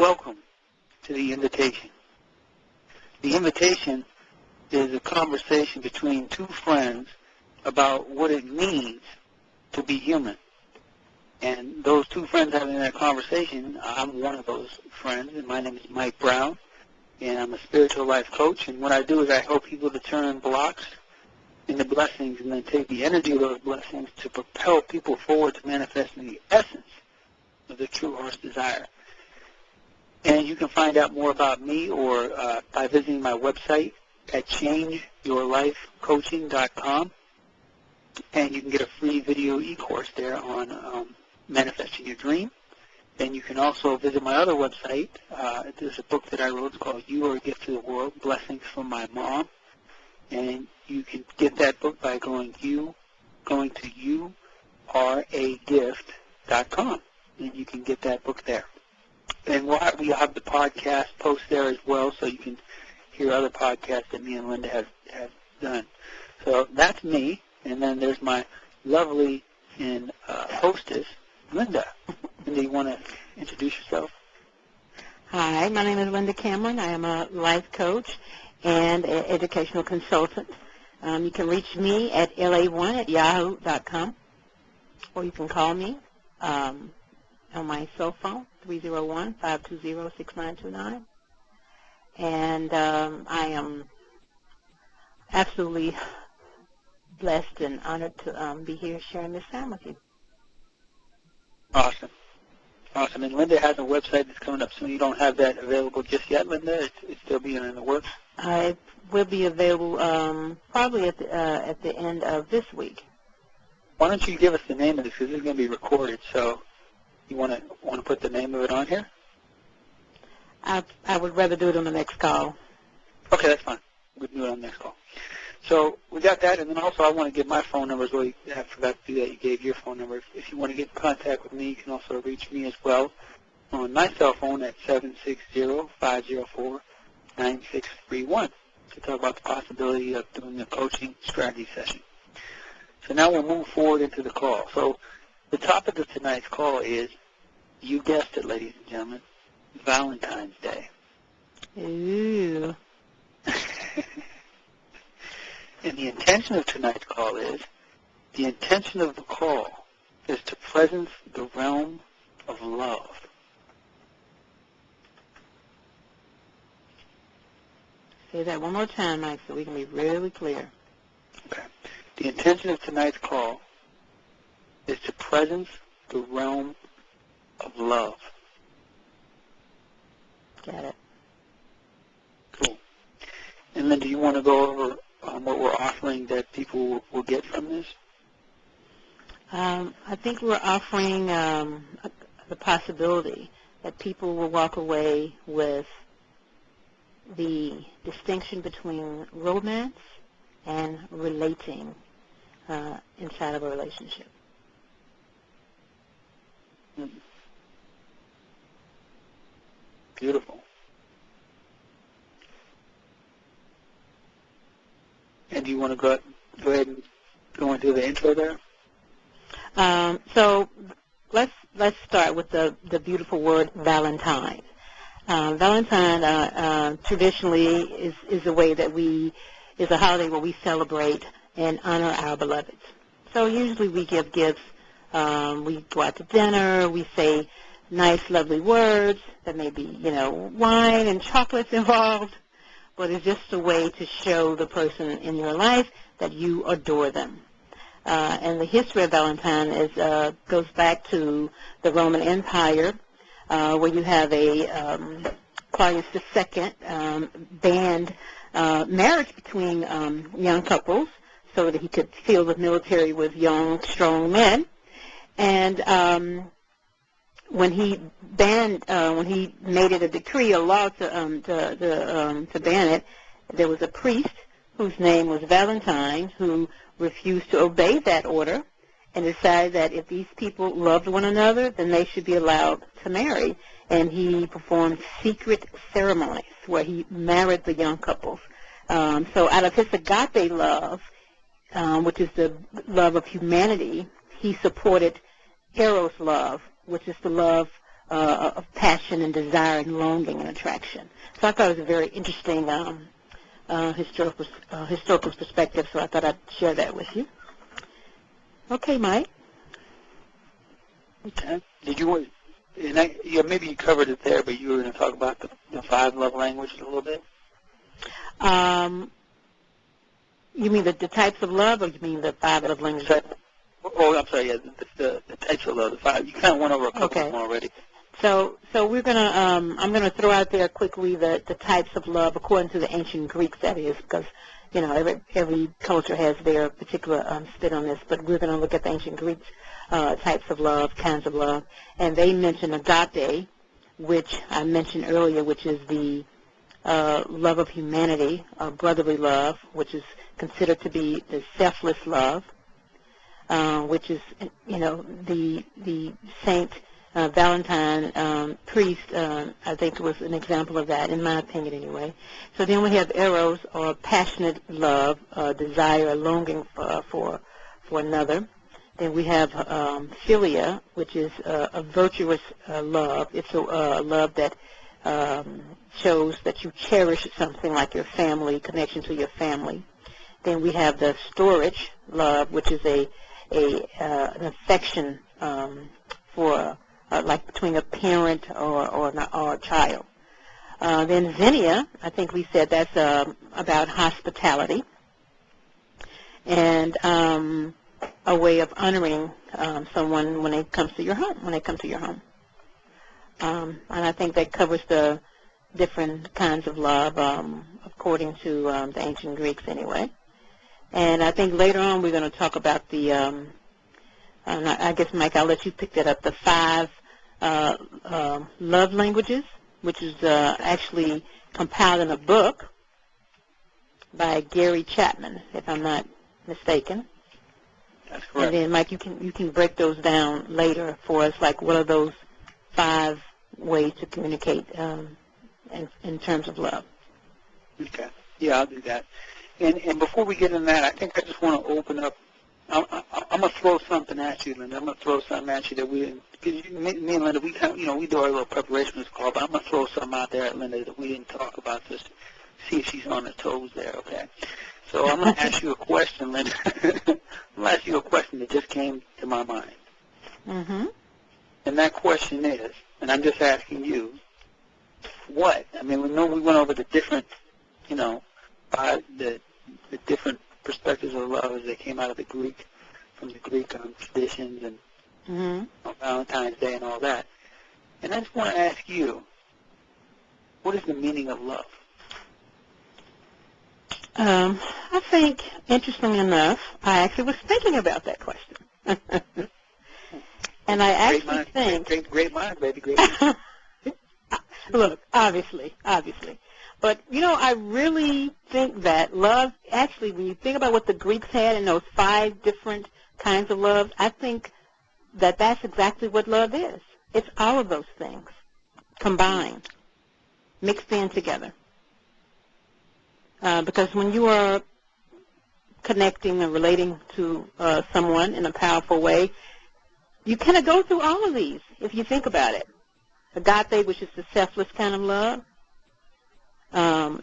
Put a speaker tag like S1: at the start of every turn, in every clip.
S1: Welcome to the invitation. The invitation is a conversation between two friends about what it means to be human. And those two friends having that conversation, I'm one of those friends, and my name is Mike Brown, and I'm a spiritual life coach. And what I do is I help people to turn blocks into blessings and then take the energy of those blessings to propel people forward to manifesting the essence of their true heart's desire. And you can find out more about me or by visiting my website at changeyourlifecoaching.com. And you can get a free video e-course there on manifesting your dream. And you can also visit my other website. There's a book that I wrote. It's called You Are a Gift to the World, Blessings from My Mom. And you can get that book by going to youragift.com. And you can get that book there. And we have the podcast post there as well, so you can hear other podcasts that me and Linda have done. So that's me. And then there's my lovely and hostess, Linda. Linda, you want to introduce yourself?
S2: Hi, my name is Linda Cameron. I am a life coach and an educational consultant. You can reach me at la1@yahoo.com, or you can call me on my cell phone, 301-520-6929. And I am absolutely blessed and honored to be here sharing this time with you.
S1: Awesome. Awesome. And Linda has a website that's coming up soon. You don't have that available just yet, Linda? It's still being in the works?
S2: It will be available probably at the end of this week.
S1: Why don't you give us the name of this, because this is going to be recorded, so you want to put the name of it on here?
S2: I would rather do it on the next call.
S1: Okay, that's fine. We can do it on the next call. So we got that, and then also I want to give my phone number as well. I forgot to do that. You gave your phone number. If you want to get in contact with me, you can also reach me as well on my cell phone at 760-504-9631 to talk about the possibility of doing a coaching strategy session. So now we'll move forward into the call. So the topic of tonight's call is, you guessed it, ladies and gentlemen, Valentine's Day.
S2: Ooh.
S1: And the intention of tonight's call is, the intention of the call is to presence the realm of love.
S2: Say that one more time, Mike, so we can be really clear.
S1: Okay. The intention of tonight's call is to presence the realm of love.
S2: Got it.
S1: Cool. And then do you want to go over what we're offering that people will get from this?
S2: I think we're offering the possibility that people will walk away with the distinction between romance and relating inside of a relationship.
S1: Beautiful. And do you want to go ahead and go into the intro there?
S2: So let's start with the beautiful word Valentines. Valentine traditionally is a way that is a holiday where we celebrate and honor our beloveds. So usually we give gifts. We go out to dinner. We say nice, lovely words. There may be, wine and chocolates involved. But it's just a way to show the person in your life that you adore them. And the history of Valentine goes back to the Roman Empire, where you have a Claudius II banned marriage between young couples so that he could fill the military with young, strong men. And when he made it a decree, a law to ban it, there was a priest whose name was Valentine who refused to obey that order and decided that if these people loved one another, then they should be allowed to marry. And he performed secret ceremonies where he married the young couples. So out of his agape love, which is the love of humanity, he supported Eros love, which is the love of passion and desire and longing and attraction. So I thought it was a very interesting historical perspective, so I thought I'd share that with you. Okay, Mike.
S1: Okay. Did you? Yeah, maybe you covered it there, but you were going to talk about the 5 love languages a little bit.
S2: You mean the types of love, or you mean the 5 love languages?
S1: Oh, I'm sorry. Yeah, the types of love, the 5. You kind of went over a couple of them already.
S2: So we're gonna I'm gonna throw out there quickly the types of love according to the ancient Greeks. That is, because every culture has their particular spin on this. But we're gonna look at the ancient Greeks types of love, kinds of love, and they mention agape, which I mentioned earlier, which is the love of humanity, brotherly love, which is considered to be the selfless love, which is the Saint Valentine priest, I think was an example of that, in my opinion anyway. So then we have eros, or passionate love, desire, longing for another. Then we have philia, which is a virtuous love. It's a love that shows that you cherish something like your family, connection to your family. Then we have the storge love, which is an affection for like between a parent or a child. Then xenia, I think we said that's about hospitality and a way of honoring someone when they come to your home. And I think that covers the different kinds of love according to the ancient Greeks anyway. And I think later on we're going to talk about the, I guess, Mike, I'll let you pick that up, the 5 love languages, which is actually compiled in a book by Gary Chapman, if I'm not mistaken.
S1: That's correct.
S2: And then, Mike, you can break those down later for us, like what are those 5 ways to communicate in terms of love.
S1: Okay. Yeah, I'll do that. And before we get in that, I think I just want to open up. I'm going to throw something at you, Linda. I'm going to throw something at you that we didn't, because me and Linda, we kind of, we do our little preparation for this call, but I'm going to throw something out there at Linda that we didn't talk about, just see if she's on her toes there, okay? So I'm going to ask you a question, Linda. I'm going to ask you a question that just came to my mind.
S2: Mm-hmm.
S1: And that question is, and I'm just asking you, what? I mean, we know we went over the different, the different perspectives of love as they came out of the Greek, from the Greek traditions and on Valentine's Day and all that. And I just want to ask you, what is the meaning of love?
S2: I think, interestingly enough, I actually was thinking about that question. And I actually think...
S1: Great mind, baby, great mind.
S2: Look, obviously. But, I really think that love, actually, when you think about what the Greeks had in those 5 different kinds of love, I think that that's exactly what love is. It's all of those things combined, mixed in together. Because when you are connecting and relating to someone in a powerful way, you kind of go through all of these, if you think about it. Agape, which is the selfless kind of love.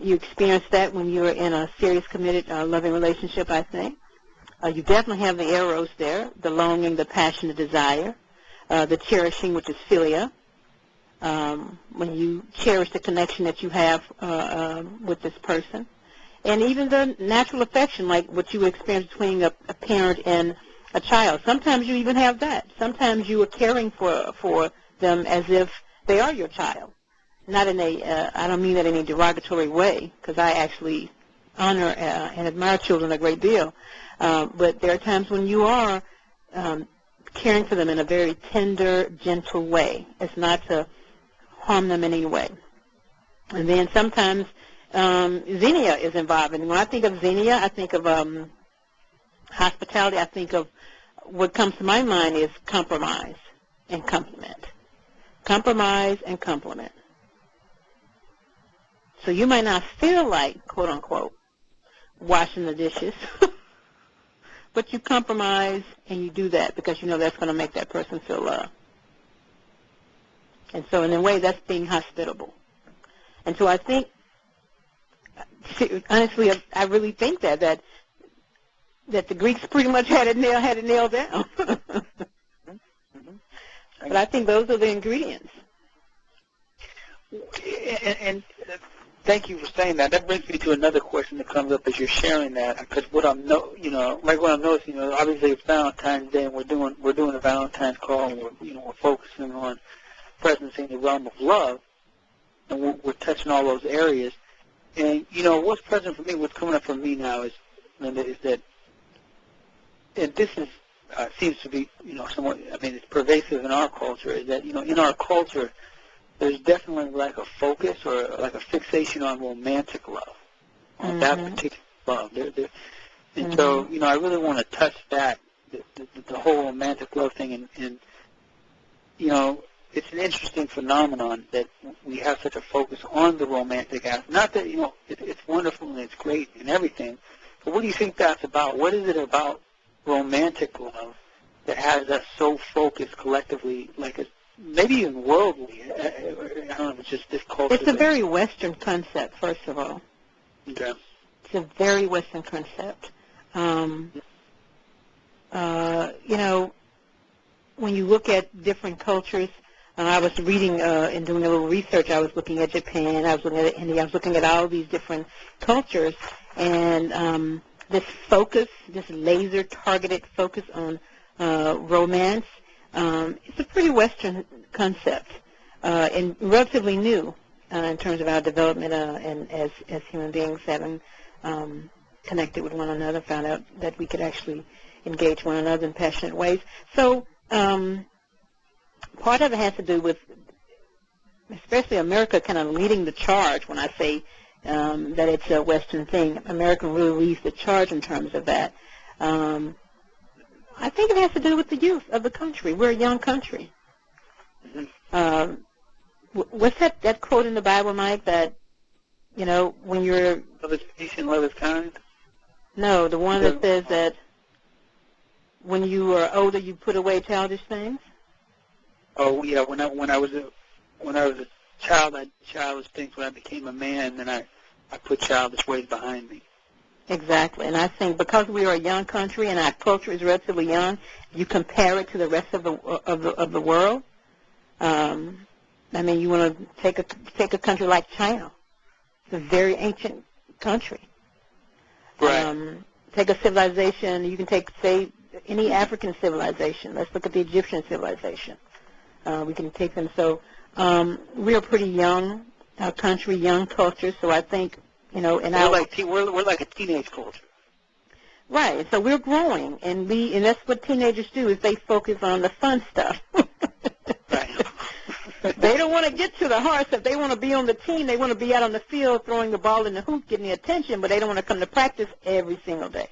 S2: You experience that when you're in a serious, committed, loving relationship, I think. You definitely have the eros there, the longing, the passion, the desire, the cherishing, which is philia. When you cherish the connection that you have with this person. And even the natural affection, like what you experience between a parent and a child. Sometimes you even have that. Sometimes you are caring for them as if they are your child. Not in I don't mean that in a derogatory way, because I actually honor and admire children a great deal. But there are times when you are caring for them in a very tender, gentle way. It's not to harm them in any way. And then sometimes xenia is involved. And when I think of xenia, I think of hospitality. I think of what comes to my mind is compromise and compliment. Compromise and compliment. So you might not feel like, quote unquote, washing the dishes, but you compromise and you do that because you know that's going to make that person feel loved. And so in a way, that's being hospitable. And so I think, honestly, I really think that the Greeks pretty much had it nailed down. But I think those are the ingredients.
S1: And thank you for saying that. That brings me to another question that comes up as you're sharing that. Because what I'm noticing, obviously it's Valentine's Day, and we're doing a Valentine's call, and we're focusing on presidency in the realm of love, and we're touching all those areas. And what's present for me, what's coming up for me now is, Linda, is that, and this is seems to be somewhat, it's pervasive in our culture, is that in our culture there's definitely like a focus or like a fixation on romantic love, on that particular love. And so, I really want to touch that, the whole romantic love thing, and it's an interesting phenomenon that we have such a focus on the romantic aspect. Not that, it's wonderful and it's great and everything, but what do you think that's about? What is it about romantic love that has us so focused collectively, like maybe even worldly? I don't know if it's just this culture.
S2: It's a very Western concept, first of all.
S1: Okay.
S2: It's a very Western concept. When you look at different cultures, I was reading and doing a little research. I was looking at Japan. I was looking at India. I was looking at all these different cultures, and this focus, this laser-targeted focus on romance, it's a pretty Western concept and relatively new in terms of our development and as human beings, having connected with one another, found out that we could actually engage one another in passionate ways. So part of it has to do with, especially America, kind of leading the charge. When I say that it's a Western thing, America really leads the charge in terms of that. I think it has to do with the youth of the country. We're a young country. What's that quote in the Bible, Mike, that, when you're...
S1: Love is patient, love is kind?
S2: No, the one that says that when you are older, you put away childish things?
S1: Oh, yeah, when I was a child, I did childish things. When I became a man, then I put childish ways behind me.
S2: Exactly, and I think because we are a young country and our culture is relatively young, you compare it to the rest of the world. You want to take a country like China. It's a very ancient country.
S1: Right.
S2: Take a civilization. You can take, say, any African civilization. Let's look at the Egyptian civilization. We can take them. So we're a pretty young country, young culture. So I think,
S1: we're like a teenage culture.
S2: Right. So we're growing, and that's what teenagers do, is they focus on the fun stuff.
S1: Right.
S2: They don't want to get to the hard stuff. They want to be on the team. They want to be out on the field throwing the ball in the hoop, getting the attention, but they don't want to come to practice every single day.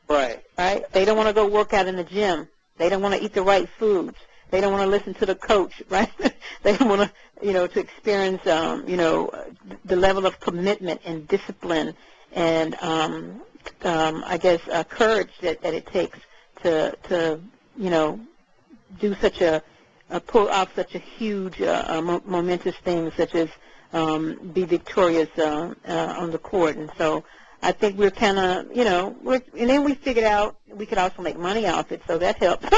S1: Right.
S2: Right? They don't want to go work out in the gym. They don't want to eat the right foods. They don't want to listen to the coach, right? They don't want to, to experience, the level of commitment and discipline and, courage that it takes to do pull off such a huge, momentous thing, such as be victorious on the court. And so I think we're kind of, and then we figured out we could also make money off it, so that helped.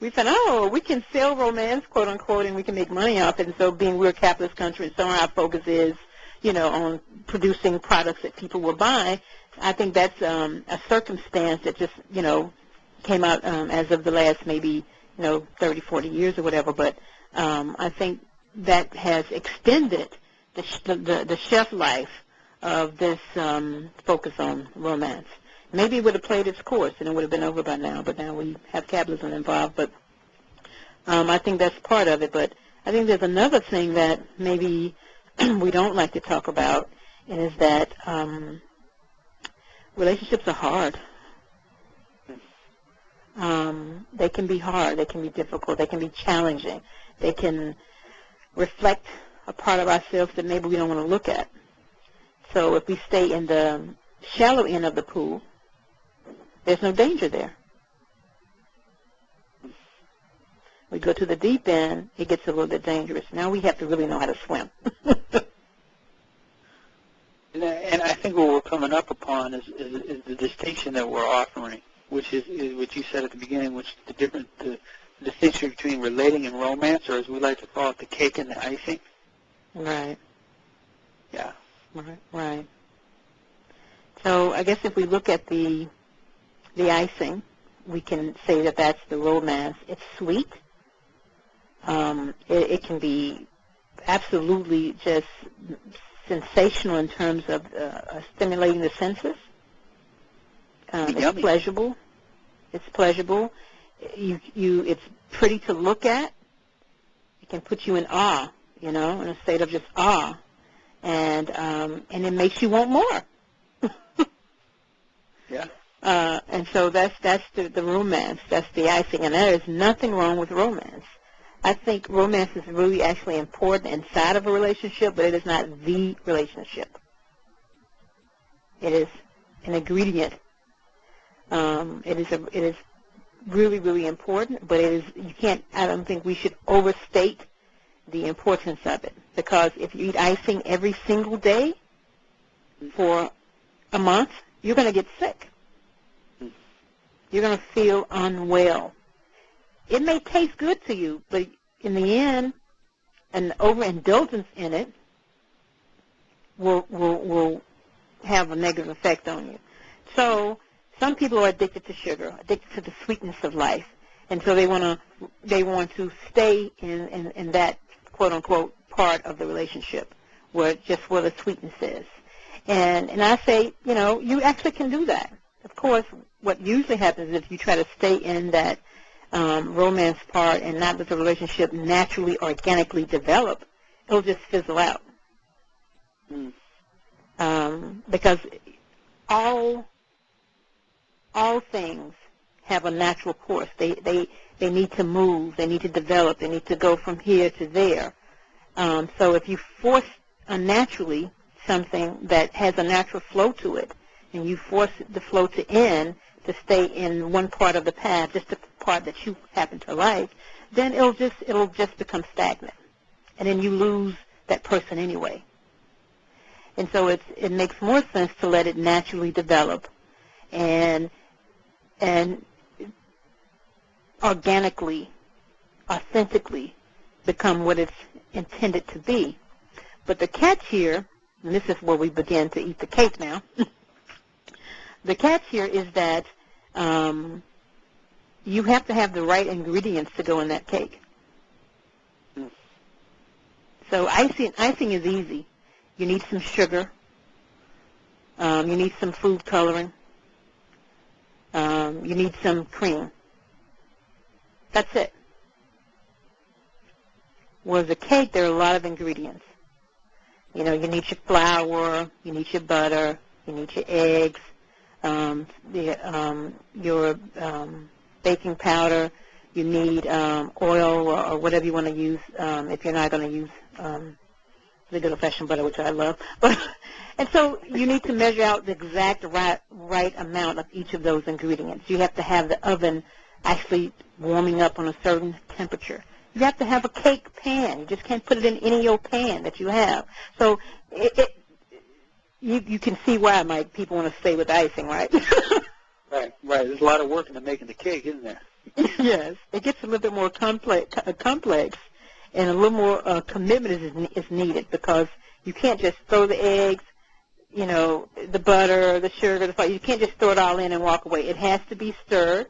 S2: We said, we can sell romance, quote unquote, and we can make money off it. And so being we're a capitalist country, and so our focus is, on producing products that people will buy, I think that's a circumstance that just, came out as of the last maybe, 30, 40 years or whatever. But I think that has extended the shelf life of this focus on romance. Maybe it would have played its course and it would have been over by now, but now we have capitalism involved. But I think that's part of it. But I think there's another thing that maybe we don't like to talk about, and is that relationships are hard. They can be hard. They can be difficult. They can be challenging. They can reflect a part of ourselves that maybe we don't want to look at. So if we stay in the shallow end of the pool, there's no danger there. We go to the deep end, it gets a little bit dangerous. Now we have to really know how to swim.
S1: And I think what we're coming up upon is the distinction that we're offering, which is what you said at the beginning, which is the distinction between relating and romance, or as we like to call it, the cake and the icing.
S2: Right.
S1: Yeah.
S2: Right. So I guess if we look at the icing, we can say that that's the romance. It's sweet. It can be absolutely just sensational in terms of stimulating the senses. It's pleasurable. It's pretty to look at. It can put you in awe, in a state of just awe, and it makes you want more.
S1: Yeah.
S2: And so that's the romance. That's the icing, and there is nothing wrong with romance. I think romance is really actually important inside of a relationship, but it is not the relationship. It is an ingredient. It is really, really important, but I don't think we should overstate the importance of it, because if you eat icing every single day for a month, you're going to get sick. You're going to feel unwell. It may taste good to you, but in the end, an overindulgence in it will have a negative effect on you. So some people are addicted to sugar, addicted to the sweetness of life, and so they want to stay in that quote unquote part of the relationship where the sweetness is. And I say, you actually can do that. Of course, what usually happens is if you try to stay in that romance part and not let the relationship naturally, organically develop, it'll just fizzle out. Because all things have a natural course. They need to move. They need to develop. They need to go from here to there. So if you force unnaturally something that has a natural flow to it, and you force the flow to end to stay in one part of the path, just the part that you happen to like, then it'll just become stagnant, and then you lose that person anyway. And so it makes more sense to let it naturally develop and organically, authentically become what it's intended to be. But the catch here, and this is where we begin to eat the cake now, the catch here is that you have to have the right ingredients to go in that cake. So icing is easy. You need some sugar. You need some food coloring. You need some cream. That's it. Whereas a cake, there are a lot of ingredients. You need your flour, you need your butter, you need your eggs, your baking powder, you need oil or whatever you want to use if you're not going to use the good old-fashioned butter, which I love. And so you need to measure out the exact right amount of each of those ingredients. You have to have the oven actually warming up on a certain temperature. You have to have a cake pan. You just can't put it in any old pan that you have. So you can see why people want to stay with icing, right?
S1: Right. There's a lot of work into making the cake, isn't there?
S2: Yes. It gets a little bit more complex, and a little more commitment is needed, because you can't just throw the eggs, the butter, the sugar, the flour. You can't just throw it all in and walk away. It has to be stirred.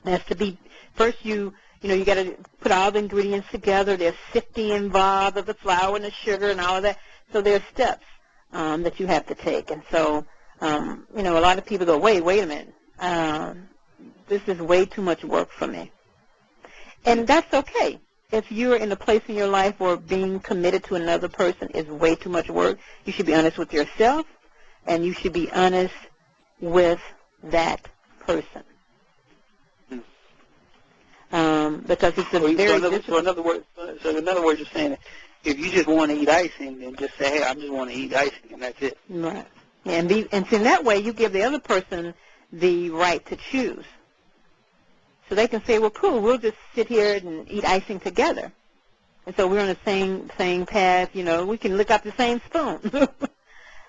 S2: It has to be, first you got to put all the ingredients together. There's sifting involved of the flour and the sugar and all of that. So there's steps that you have to take. And so, a lot of people go, wait a minute. This is way too much work for me. And that's okay. If you're in a place in your life where being committed to another person is way too much work, you should be honest with yourself, and you should be honest with that person. Because it's a very difficult.
S1: So in other words, you're saying that if you just want to eat icing, then just say, hey, I just want to eat icing, and that's it.
S2: Right. And so in that way, you give the other person the right to choose. So they can say, well, cool, we'll just sit here and eat icing together. And so we're on the same path, you know, we can lick up the same spoon.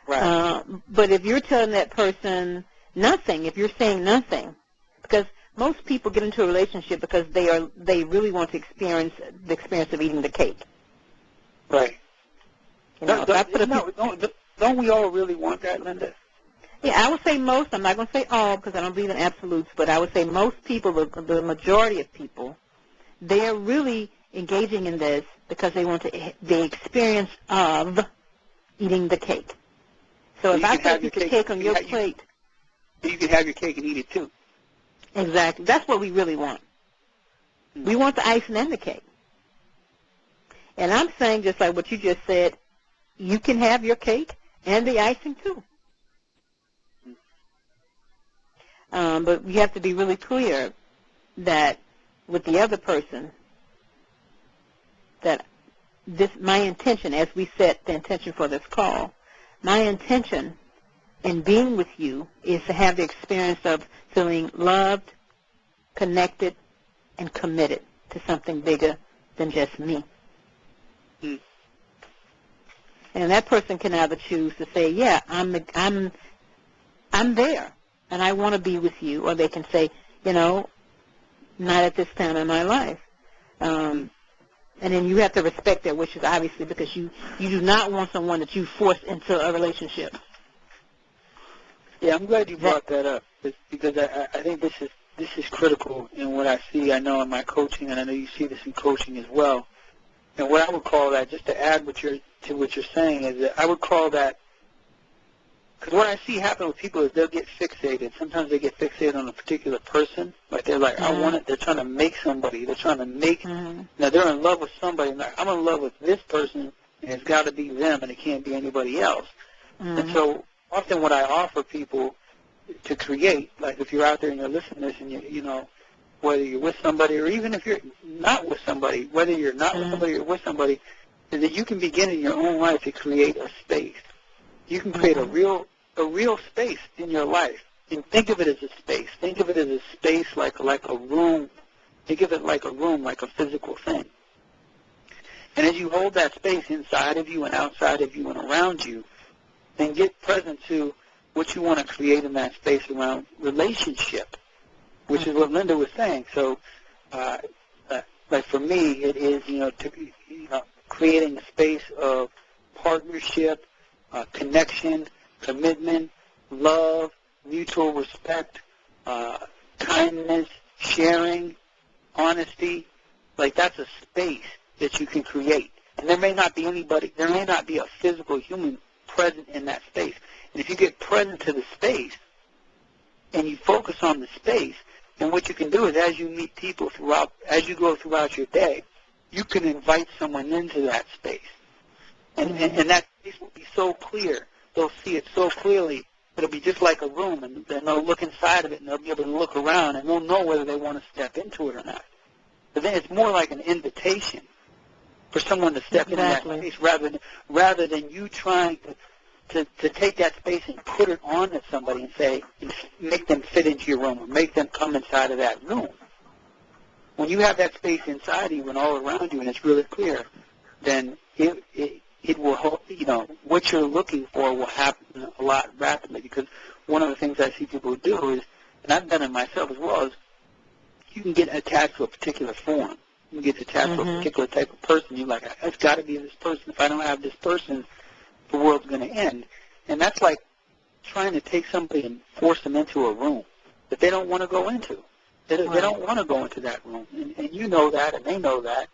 S1: Right.
S2: But if you're telling that person nothing, if you're saying nothing, because most people get into a relationship because they really want to experience the experience of eating the cake.
S1: Right.
S2: You know,
S1: Don't we all really want that, Linda?
S2: Yeah, I would say most. I'm not going to say all because I don't believe in absolutes, but I would say most people, the majority of people, they're really engaging in this because they want the experience of eating the cake. So if I put the cake on your plate,
S1: you can have your cake and eat it too.
S2: Exactly. That's what we really want. We want the icing and the cake. And I'm saying, just like what you just said, you can have your cake and the icing too. But we have to be really clear that with the other person, that my intention, as we set the intention for this call, my intention in being with you is to have the experience of feeling loved, connected, and committed to something bigger than just me. And that person can either choose to say, yeah, I'm there, and I want to be with you, or they can say, you know, not at this time in my life. And then you have to respect their wishes, obviously, because you do not want someone that you force into a relationship.
S1: Yeah, I'm glad you brought that up, because I think this is critical in what I see. I know in my coaching, and I know you see this in coaching as well. And what I would call that, just to add to what you're saying, is that I would call that, because what I see happen with people is they'll get fixated. Sometimes they get fixated on a particular person. Like they're like, I want it. They're trying to make somebody. They're trying to make. Now they're in love with somebody. And like, I'm in love with this person, and it's got to be them, and it can't be anybody else. And so often what I offer people to create, like if you're out there and you're listening to this, and you know, whether you're with somebody or even if you're not with somebody, whether you're not with somebody or with somebody, is that you can begin in your own life to create a space. You can create a real space in your life, and think of it as a space. Think of it as a space like a room. Think of it like a room, like a physical thing. And as you hold that space inside of you and outside of you and around you, then get present to what you want to create in that space around relationship, which is what Linda was saying. So, like for me, it is creating a space of partnership, connection, commitment, love, mutual respect, kindness, sharing, honesty. Like that's a space that you can create. And there may not be a physical human present in that space. And if you get present to the space and you focus on the space, then what you can do is as you meet people as you go throughout your day, you can invite someone into that space. And that space will be so clear. They'll see it so clearly. It'll be just like a room, and then they'll look inside of it, and they'll be able to look around, and they'll know whether they want to step into it or not. But then it's more like an invitation for someone to step into that space rather than you trying to take that space and put it on to somebody and say, make them fit into your room or make them come inside of that room. When you have that space inside you and all around you and it's really clear, then it will, what you're looking for will happen a lot rapidly, because one of the things I see people do is, and I've done it myself as well, is you can get attached to a particular form. You get attached to a particular type of person. You're like, it's got to be this person. If I don't have this person, the world's going to end. And that's like trying to take somebody and force them into a room that they don't want to go into. They don't want to go into that room. And you know that, and they know that.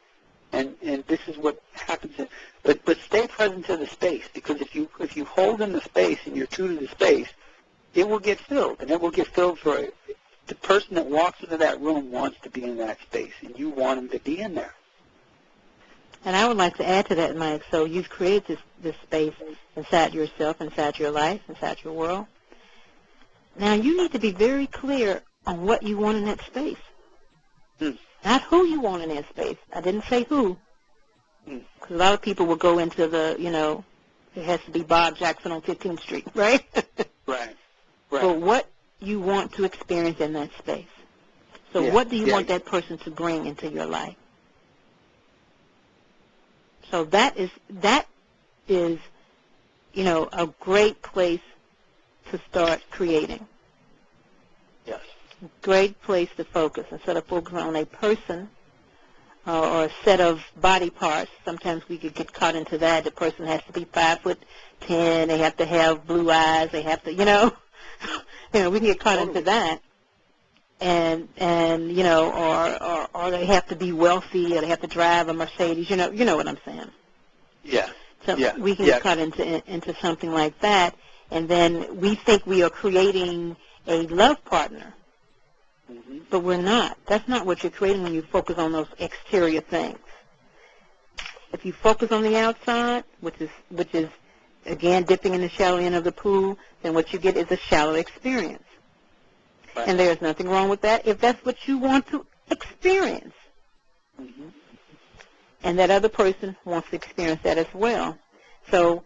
S1: And this is what happens. But stay present to the space, because if you hold in the space and you're true to the space, it will get filled. And it will get filled for the person that walks into that room wants to be in that space, and you want them to be in there.
S2: And I would like to add to that, Mike. So you've created this space inside yourself, inside your life, inside your world. Now you need to be very clear on what you want in that space. Not who you want in that space. I didn't say who. Because a lot of people will go into it has to be Bob Jackson on 15th Street, right?
S1: Right.
S2: But what you want to experience in that space. So
S1: Yeah.
S2: what do you
S1: Yeah.
S2: want that person to bring into your life? So that is, a great place to start creating.
S1: Yes.
S2: Great place to focus. Instead of focusing on a person or a set of body parts, sometimes we could get caught into that. The person has to be 5'10", they have to have blue eyes, they have to, we can get caught into that. And or they have to be wealthy, or they have to drive a Mercedes. You know what I'm saying.
S1: Yeah.
S2: So
S1: Yeah.
S2: we can
S1: Yeah.
S2: get caught into something like that, and then we think we are creating a love partner,
S1: Mm-hmm.
S2: but we're not. That's not what you're creating when you focus on those exterior things. If you focus on the outside, which is again dipping in the shallow end of the pool, then what you get is a shallow experience.
S1: Right.
S2: And there's nothing wrong with that if that's what you want to experience.
S1: Mm-hmm.
S2: And that other person wants to experience that as well. So,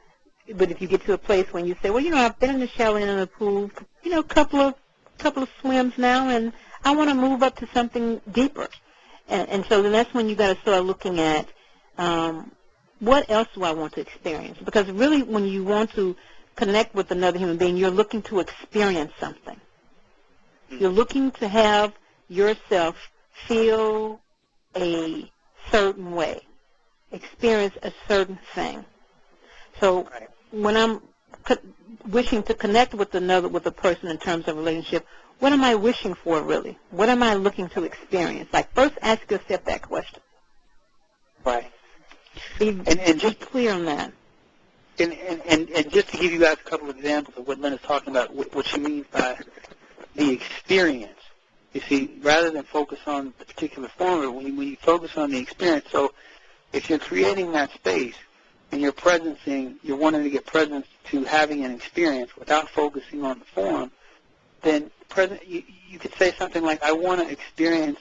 S2: but if you get to a place when you say, well, I've been in the shallow end of the pool, couple of swims now, and I want to move up to something deeper. And so then that's when you got to start looking at what else do I want to experience? Because really, when you want to connect with another human being, you're looking to experience something. You're looking to have yourself feel a certain way, experience a certain thing. So when I'm wishing to connect with a person in terms of relationship, what am I wishing for really? What am I looking to experience? Like, first ask yourself that question.
S1: Right.
S2: Be just clear on that.
S1: And just to give you guys a couple of examples of what Linda's talking about, what she means by the experience. You see, rather than focus on the particular form, when you focus on the experience, so if you're creating that space and you're wanting to get presence to having an experience without focusing on the form, then you could say something like, I want to experience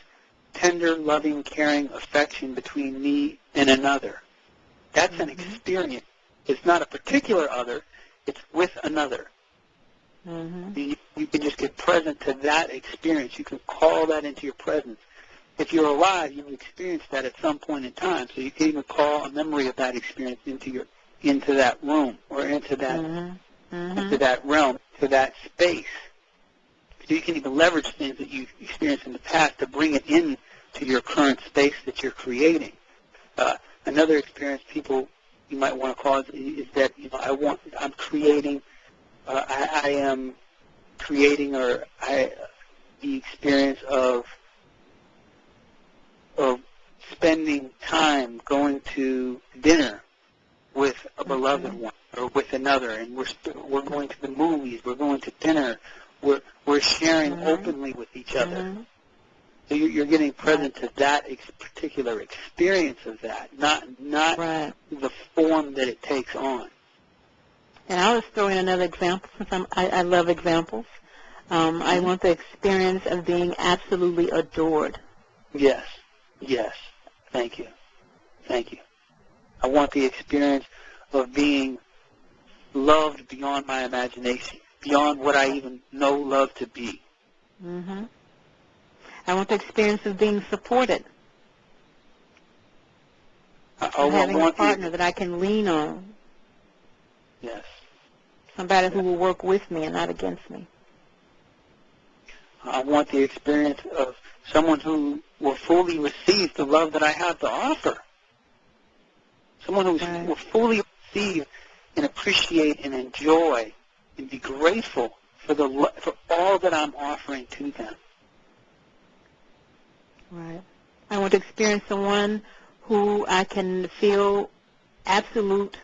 S1: tender, loving, caring affection between me and another. That's an experience. It's not a particular other. It's with another. Mm-hmm. You can just get present to that experience. You can call that into your presence. If you're alive, you've experienced that at some point in time. So you can even call a memory of that experience into that room or into that into that realm, to that space. So you can even leverage things that you've experienced in the past to bring it in to your current space that you're creating. Another experience you might want to call is that I'm creating. I am creating the experience of spending time going to dinner with a beloved one or with another, and we're going to the movies, we're going to dinner, we're sharing openly with each other. So you're getting present to that particular experience of that, not the form that it takes on.
S2: And I'll just throw in another example, since I love examples. I want the experience of being absolutely adored.
S1: Yes. Thank you. I want the experience of being loved beyond my imagination, beyond what I even know love to be.
S2: Mm-hmm. I want the experience of being supported. Having a partner that I can lean on.
S1: Yes.
S2: Somebody who will work with me and not against me.
S1: I want the experience of someone who will fully receive the love that I have to offer. Someone who will fully receive and appreciate and enjoy and be grateful for all that I'm offering to them.
S2: Right. I want to experience someone who I can feel absolute,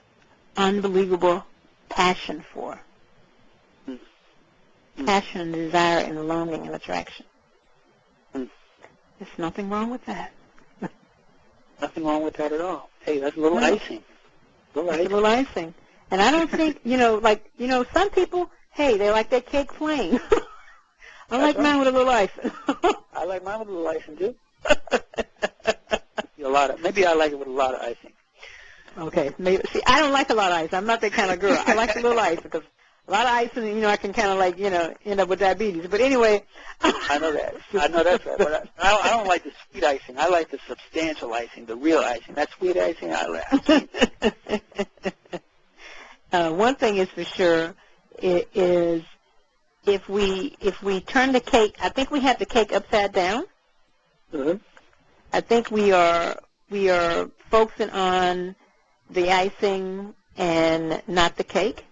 S2: unbelievable passion for. Passion and desire and longing and attraction. There's nothing wrong with that.
S1: Nothing wrong with that at all. Hey, that's a little icing.
S2: A little icing. And I don't think, some people, hey, they like their cake plain. I like mine with a little icing.
S1: I like mine with a little icing, too. Maybe I like it with a lot of icing.
S2: Okay. See, I don't like a lot of ice. I'm not that kind of girl. I like a little ice because a lot of ice, and I can kind of like end up with diabetes. But anyway,
S1: I know that. I know that's right. But I don't like the sweet icing. I like the substantial icing, the real icing. That sweet icing, I like.
S2: One thing is for sure is if we turn the cake, I think we have the cake upside down.
S1: Mm-hmm.
S2: I think we are focusing on the icing and not the cake.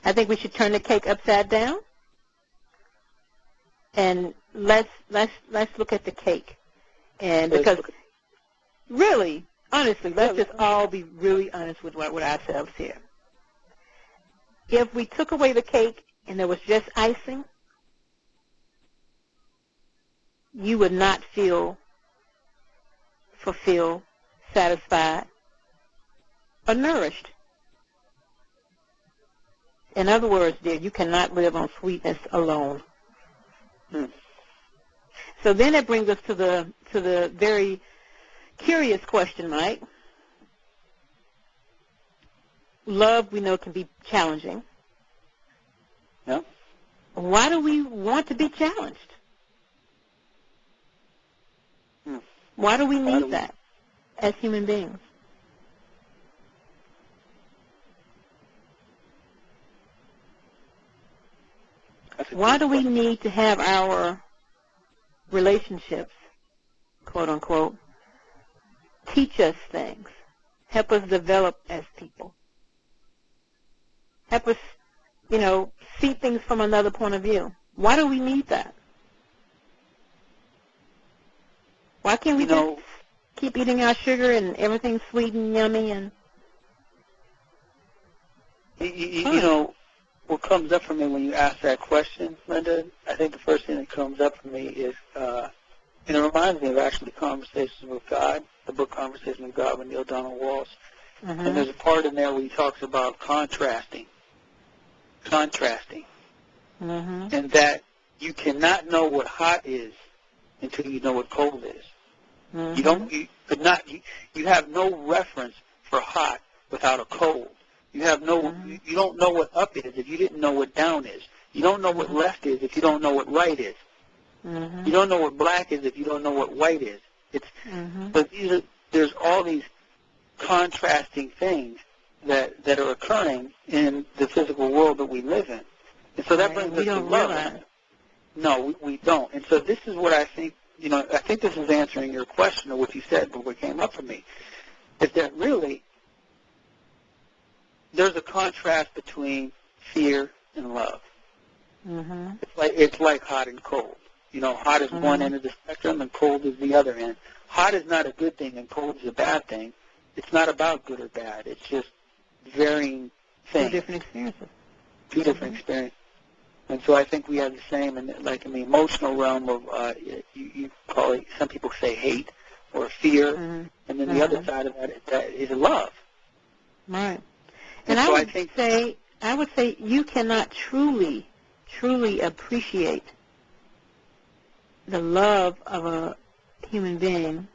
S2: I think we should turn the cake upside down, and let's look at the cake. And because really, honestly, let's just all be really honest with ourselves here. If we took away the cake and there was just icing, you would not feel fulfilled, satisfied, or nourished. In other words, dear, you cannot live on sweetness alone. So then it brings us to the very curious question, Mike. Love, we know, can be challenging.
S1: Yeah.
S2: Why do we want to be challenged? Why do we need that as human beings? Why do we need to have our relationships, quote unquote, teach us things, help us develop as people, help us, see things from another point of view? Why do we need that? Why can't we just keep eating our sugar and everything's sweet and yummy and
S1: what comes up for me when you ask that question, Linda, I think the first thing that comes up for me is, and it reminds me of actually Conversations with God, the book Conversations with God with Neil Donald Walsh.
S2: Mm-hmm.
S1: And there's a part in there where he talks about contrasting,
S2: mm-hmm.
S1: and that you cannot know what hot is until you know what cold is.
S2: Mm-hmm.
S1: You have no reference for hot without a cold. You have you don't know what up is if you didn't know what down is. You don't know what left is if you don't know what right is.
S2: Mm-hmm.
S1: You don't know what black is if you don't know what white is. But there's all these contrasting things that are occurring in the physical world that we live in. And so that brings us to love. No, we don't. And so this is what I think, I think this is answering your question or what you said, but what came up for me is that really there's a contrast between fear and love.
S2: Mm-hmm.
S1: It's like hot and cold. Hot is one end of the spectrum and cold is the other end. Hot is not a good thing and cold is a bad thing. It's not about good or bad. It's just varying things.
S2: Two different experiences.
S1: Two different experiences. And so I think we have the same, like in the emotional realm of, you call it, some people say hate or fear, and then the other side of that is love.
S2: Right. And so I would say you cannot truly appreciate the love of a human being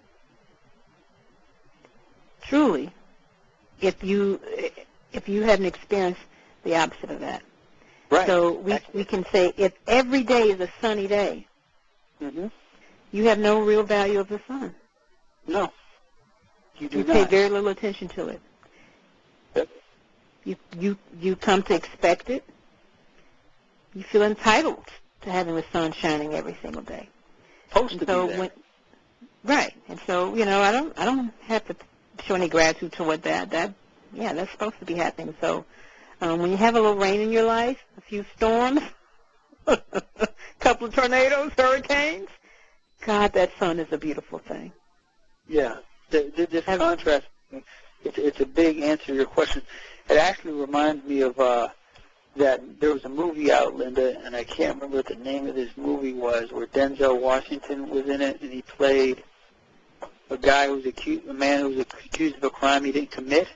S2: truly if you haven't experienced the opposite of that.
S1: Right.
S2: So we can say if every day is a sunny day, you have no real value of the sun.
S1: No, you do not.
S2: You pay very little attention to it.
S1: Yep.
S2: You come to expect it. You feel entitled to having the sun shining every single day.
S1: Supposed to be there.
S2: Right. And so, I don't have to show any gratitude toward that. That's supposed to be happening. So when you have a little rain in your life, a few storms, a couple of tornadoes, hurricanes, God, that sun is a beautiful thing.
S1: Yeah. This contrast, it's a big answer to your question. It actually reminds me of that there was a movie out, Linda, and I can't remember what the name of this movie was, where Denzel Washington was in it, and he played a man who was accused of a crime he didn't commit,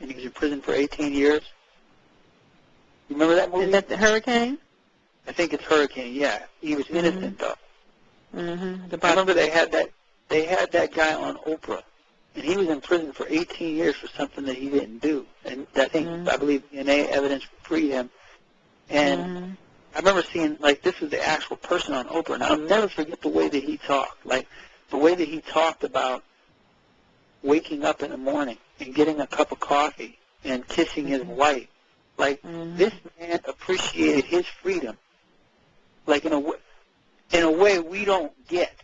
S1: and he was in prison for 18 years. You remember that movie?
S2: Is that the Hurricane?
S1: I think it's Hurricane. Yeah, he was innocent though.
S2: Mm-hmm.
S1: I remember they had that guy on Oprah, and he was in prison for 18 years for something that he didn't do, and I believe DNA evidence freed him And I remember seeing, like, this is the actual person on Oprah, and I'll never forget the way that he talked. Like, the way that he talked about waking up in the morning and getting a cup of coffee and kissing his wife. Like, this man appreciated his freedom, like, in a way we don't get.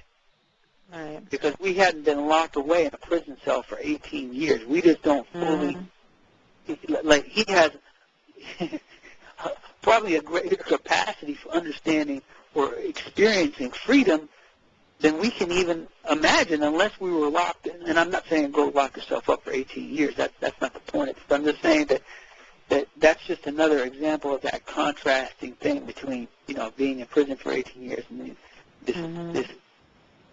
S2: Right.
S1: Because we hadn't been locked away in a prison cell for 18 years. We just don't fully, like, he has probably a greater capacity for understanding or experiencing freedom than we can even imagine unless we were locked in. And I'm not saying go lock yourself up for 18 years. That's not the point. I'm just saying that's just another example of that contrasting thing between, you know, being in prison for 18 years and this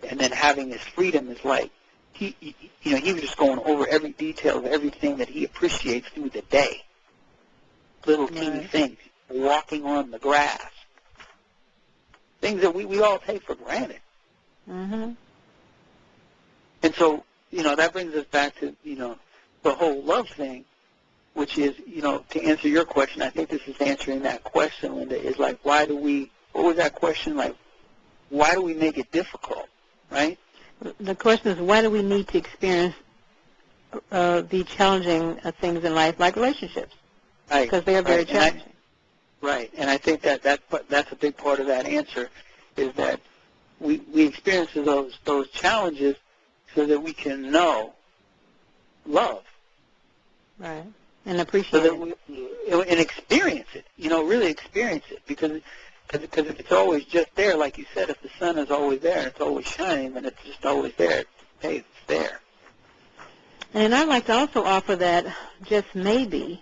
S1: and then having this freedom is like, he was just going over every detail of everything that he appreciates through the day. Little teeny things, walking on the grass, things that we all take for granted. And so, you know, that brings us back to, you know, the whole love thing, which is, you know, to answer your question, I think this is answering that question, Linda, is like, what was that question? Like, why do we make it difficult? Right?
S2: The question is, why do we need to experience the challenging things in life, like relationships?
S1: Right.
S2: Because they are very challenging.
S1: Right. And I think that's a big part of that answer, is that we experience those challenges so that we can know love.
S2: Right. And appreciate
S1: it. And experience it. You know, really experience it. Because if it's always just there, like you said, if the sun is always there and it's always shining, then it's just always there. Hey, it's there.
S2: And I'd like to also offer that just maybe,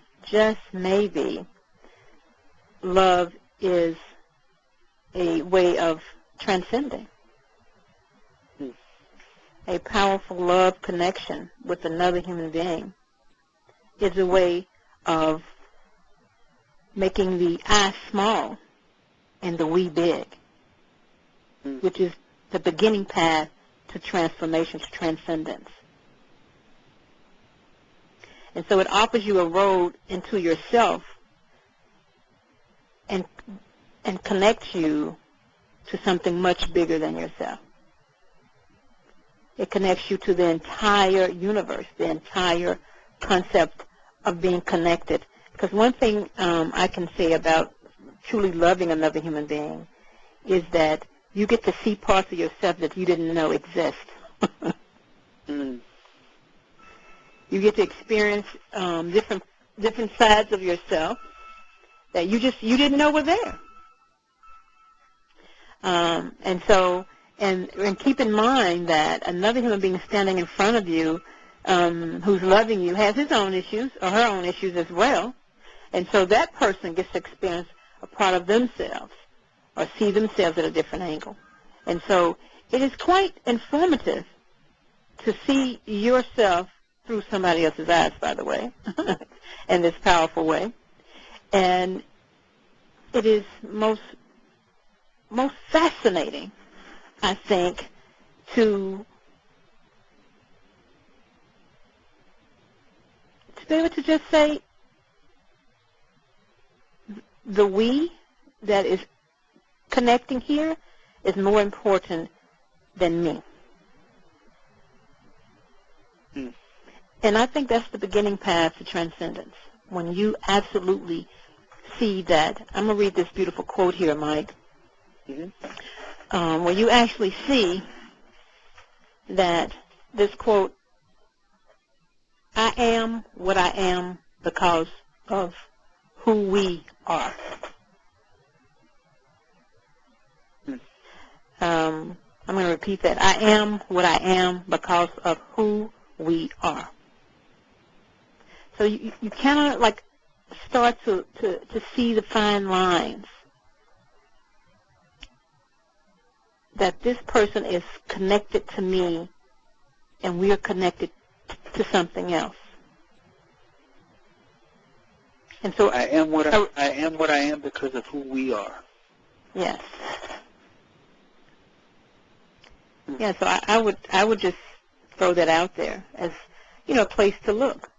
S2: love is a way of transcending. A powerful love connection with another human being is a way of making the I small and the we big, which is the beginning path to transformation, to transcendence. And so it offers you a road into yourself and connects you to something much bigger than yourself. It connects you to the entire universe, the entire concept of being connected. Because one thing I can say about truly loving another human being is that you get to see parts of yourself that you didn't know exist. You get to experience different sides of yourself that you didn't know were there. And so, and keep in mind that another human being standing in front of you who's loving you has his own issues or her own issues as well. And so that person gets to experience a part of themselves or see themselves at a different angle. And so it is quite informative to see yourself through somebody else's eyes, by the way, in this powerful way. And it is most fascinating, I think, to be able to just say, the we that is connecting here is more important than me. And I think that's the beginning path to transcendence, when you absolutely see that. I'm going to read this beautiful quote here, Mike, where you actually see that this quote, I am what I am because of who we are. I'm going to repeat that. I am what I am because of who we are. So you cannot, like, start to see the fine lines that this person is connected to me and we are connected to something else. And so
S1: I am what I am because of who we are.
S2: Yes. Yeah, so I would just throw that out there as, you know, a place to look.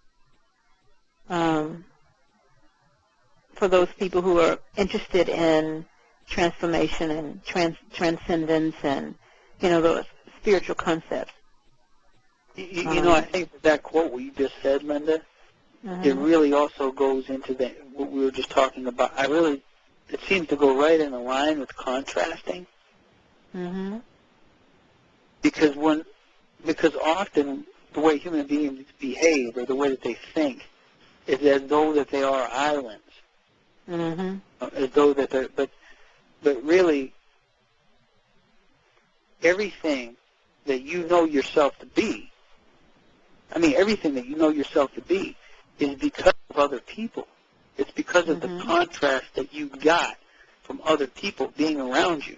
S2: for those people who are interested in transformation and transcendence and, those spiritual concepts.
S1: I think that quote what you just said, Linda, it really also goes into what we were just talking about. It seems to go right in line with contrasting.
S2: Mm-hmm.
S1: Because often the way human beings behave or the way that they think is as though that they are islands.
S2: Mm-hmm.
S1: As though that they're, but really everything that you know yourself to be, everything that you know yourself to be is because of other people. It's because of the contrast that you got from other people being around you.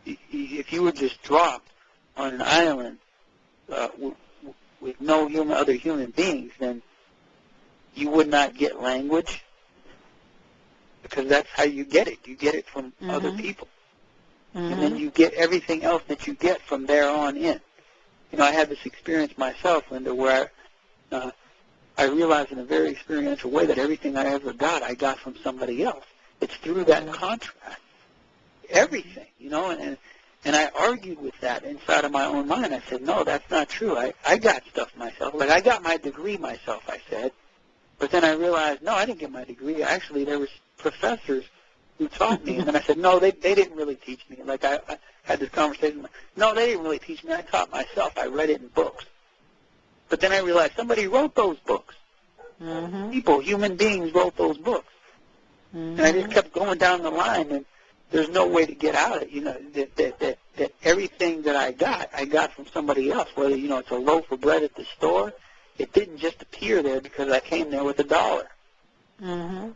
S1: If you were just dropped on an island with no other human beings, then you would not get language, because that's how you get it. You get it from other people. And then you get everything else that you get from there on in. I had this experience myself, Linda, where I realized in a very experiential way that everything I ever got, I got from somebody else. It's through that contrast. Everything, and I argued with that inside of my own mind. I said, no, that's not true. I got stuff myself. Like, I got my degree myself, I said. But then I realized, no, I didn't get my degree. Actually, there was professors who taught me. And then I said, no, they didn't really teach me. Like, I had this conversation. No, they didn't really teach me. I taught myself. I read it in books. But then I realized somebody wrote those books. People, human beings wrote those books. And I just kept going down the line, and there's no way to get out of it. That everything that I got from somebody else. Whether, it's a loaf of bread at the store, it didn't just appear there because I came there with $1.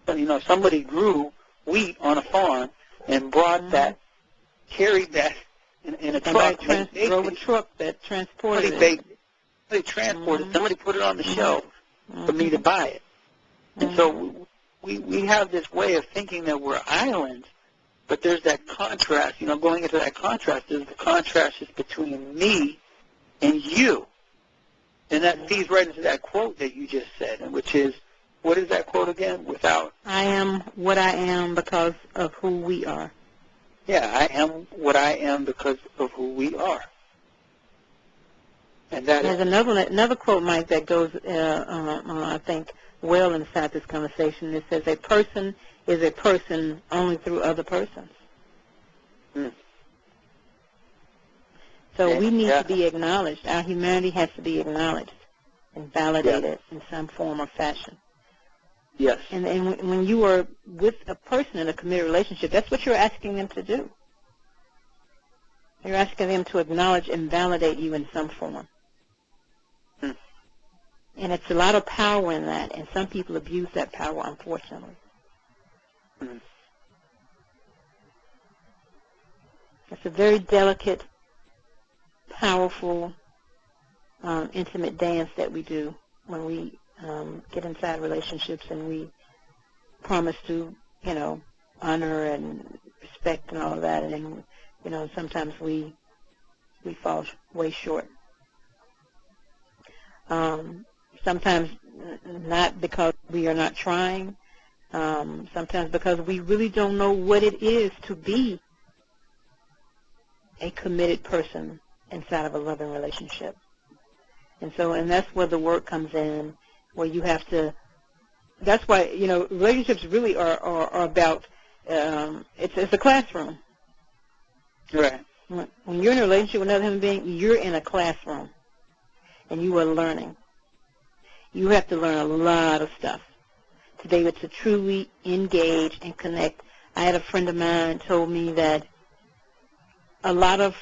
S1: But, somebody grew wheat on a farm and brought that, carried that in a truck.
S2: Drove a truck that transported it.
S1: Somebody transported it. Somebody put it on the shelf for me to buy it. And so we have this way of thinking that we're islands, but there's that contrast. Going into that contrast, there's the contrast is between me and you. And that feeds right into that quote that you just said, which is, what is that quote again?
S2: I am what I am because of who we are.
S1: Yeah, I am what I am because of who we are. And
S2: there's another quote, Mike, that goes, I think, well inside this conversation. It says, a person is a person only through other persons. So we need to be acknowledged. Our humanity has to be acknowledged and validated in some form or fashion.
S1: Yes.
S2: And when you are with a person in a committed relationship, that's what you're asking them to do. You're asking them to acknowledge and validate you in some form. And it's a lot of power in that, and some people abuse that power, unfortunately. It's a very delicate, powerful, intimate dance that we do when we get inside relationships and we promise to, honor and respect and all of that, and then, sometimes we fall way short. Sometimes not because we are not trying, sometimes because we really don't know what it is to be a committed person inside of a loving relationship. And that's where the work comes in, where you have to, that's why, relationships really are about, it's a classroom.
S1: Right.
S2: When you're in a relationship with another human being, you're in a classroom, and you are learning. You have to learn a lot of stuff to be able to truly engage and connect. I had a friend of mine told me that a lot of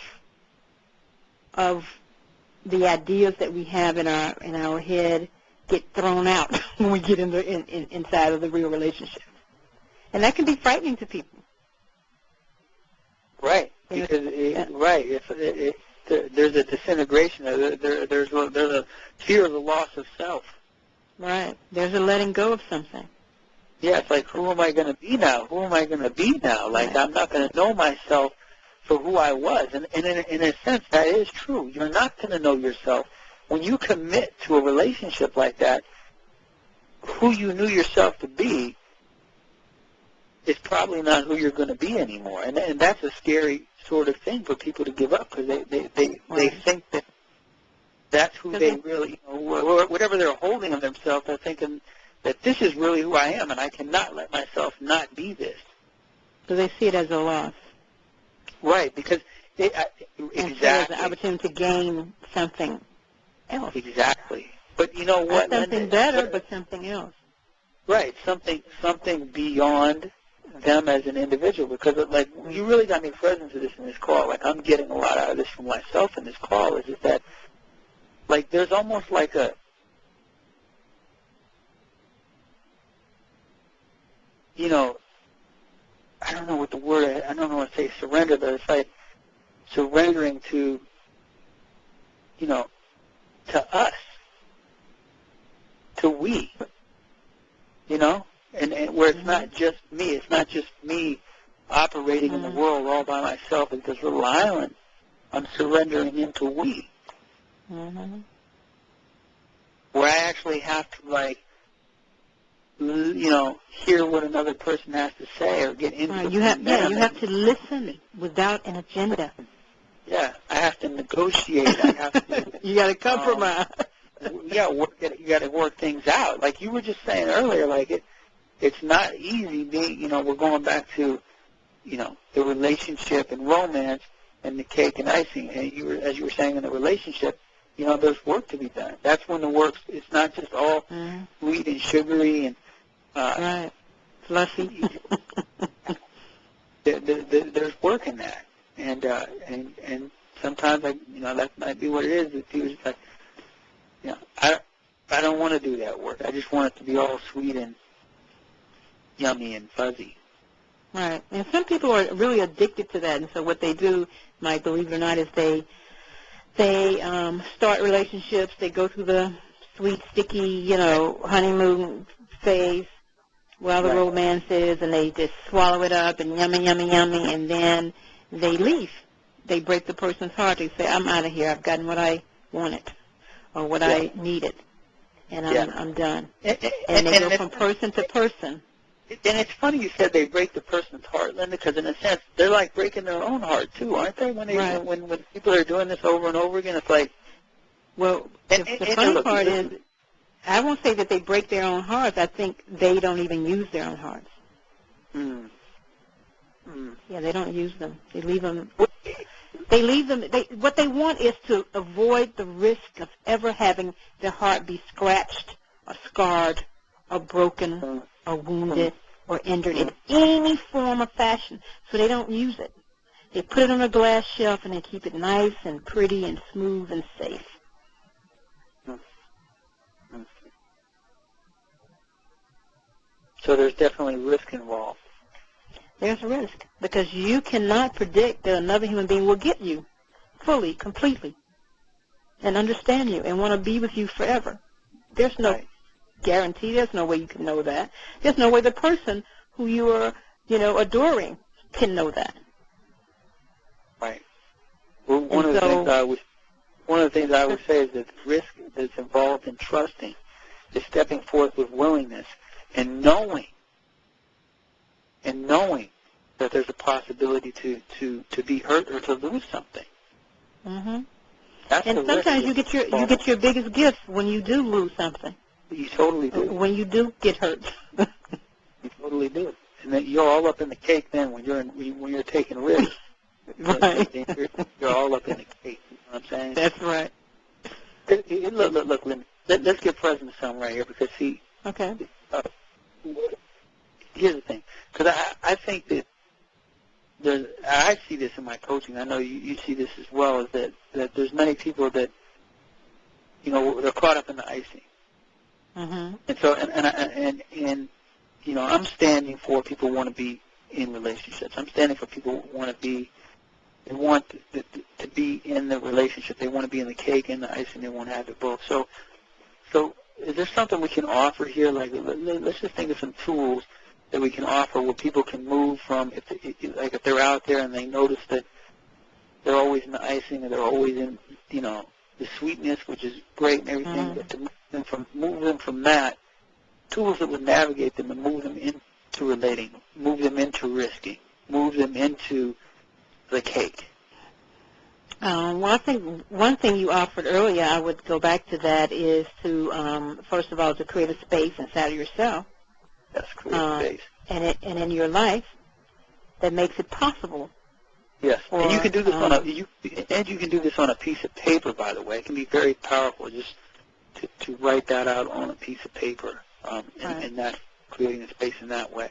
S2: the ideas that we have in our head get thrown out when we get inside of the real relationship, and that can be frightening to people.
S1: Right, because there's a disintegration. There's a fear of the loss of self.
S2: Right. There's a letting go of something.
S1: Yeah, it's like, who am I going to be now? Who am I going to be now? Like, right. I'm not going to know myself for who I was. And in a sense, that is true. You're not going to know yourself. When you commit to a relationship like that, who you knew yourself to be it's probably not who you're going to be anymore. And that's a scary sort of thing for people to give up, because they think that that's who they really, whatever they're holding of themselves, they're thinking that this is really who I am, and I cannot let myself not be this.
S2: So they see it as a loss.
S1: Right, because
S2: exactly. As an opportunity to gain something else.
S1: Exactly. But you know what?
S2: Not something better, but something else.
S1: Right, something beyond them as an individual, because like you really got me present to this in this call. Like I'm getting a lot out of this for myself in this call. Is that like there's almost like a I don't know what the word, I don't know what to say, surrender, but it's like surrendering to to us, to we, and where it's not just me operating in the world all by myself as this little island. I'm surrendering into we, where I actually have to hear what another person has to say or get into
S2: you have to listen without an agenda.
S1: Yeah, I have to negotiate. I have to.
S2: You got to compromise.
S1: You got to work things out. Like you were just saying earlier, like it's not easy. We're going back to, the relationship and romance and the cake and icing. And as you were saying in the relationship, there's work to be done. That's when the work. It's not just all sweet and sugary and
S2: right, fluffy.
S1: There's work in that. And sometimes that might be what it is. That he was like, I don't want to do that work. I just want it to be all sweet and yummy and fuzzy.
S2: Right. And some people are really addicted to that. And so what they do, Mike, believe it or not, is they start relationships. They go through the sweet, sticky, honeymoon phase while the romance is, and they just swallow it up and yummy, yummy, yummy, and then they leave. They break the person's heart. They say, I'm out of here. I've gotten what I wanted or what I needed, and I'm done. And they go from person to person.
S1: And it's funny you said they break the person's heart, Linda, because in a sense, they're like breaking their own heart, too, aren't they? When people are doing this over and over again, it's like...
S2: Well, the funny part is, I won't say that they break their own hearts. I think they don't even use their own hearts. Yeah, they don't use them. They leave them. What they want is to avoid the risk of ever having their heart be scratched or scarred or broken or wounded or injured in any form or fashion. So they don't use it. They put it on a glass shelf and they keep it nice and pretty and smooth and safe.
S1: So there's definitely risk involved.
S2: There's risk because you cannot predict that another human being will get you fully, completely, and understand you and want to be with you forever. There's no guarantee. There's no way you can know that. There's no way the person who you are, adoring can know that.
S1: Right. Well, one of the things I would say is that the risk that's involved in trusting is stepping forth with willingness and knowing that there's a possibility to be hurt or to lose something.
S2: And sometimes you get your biggest gift when you do lose something.
S1: You totally do.
S2: When you do get hurt.
S1: You totally do. And then you're all up in the cake then when you're taking risks.
S2: Right.
S1: You're all up in the cake. You know what I'm saying?
S2: That's right.
S1: Look, Linda, let's get present to something right here because, see,
S2: okay.
S1: Here's the thing. Because I think that I see this in my coaching. I know you see this as well, is that there's many people that, they're caught up in the icing. And so, I'm standing for people who want to be in relationships. I'm standing for people who want to be in the relationship. They want to be in the cake and the icing. They want to have it both. So is there something we can offer here? Like, let's just think of some tools that we can offer where people can move from, if they're out there and they notice that they're always in the icing or they're always in, the sweetness, which is great and everything, but to move them from that, tools that would navigate them and move them to relating, move them into risking, move them into the cake?
S2: Well, I think one thing you offered earlier, I would go back to that, is to, first of all, to create a space inside of yourself.
S1: That's create space.
S2: And in your life that makes it possible.
S1: Yes, and you can do this you can do this on a piece of paper, by the way. It can be very powerful just to write that out on a piece of paper, and that creating a space in that way.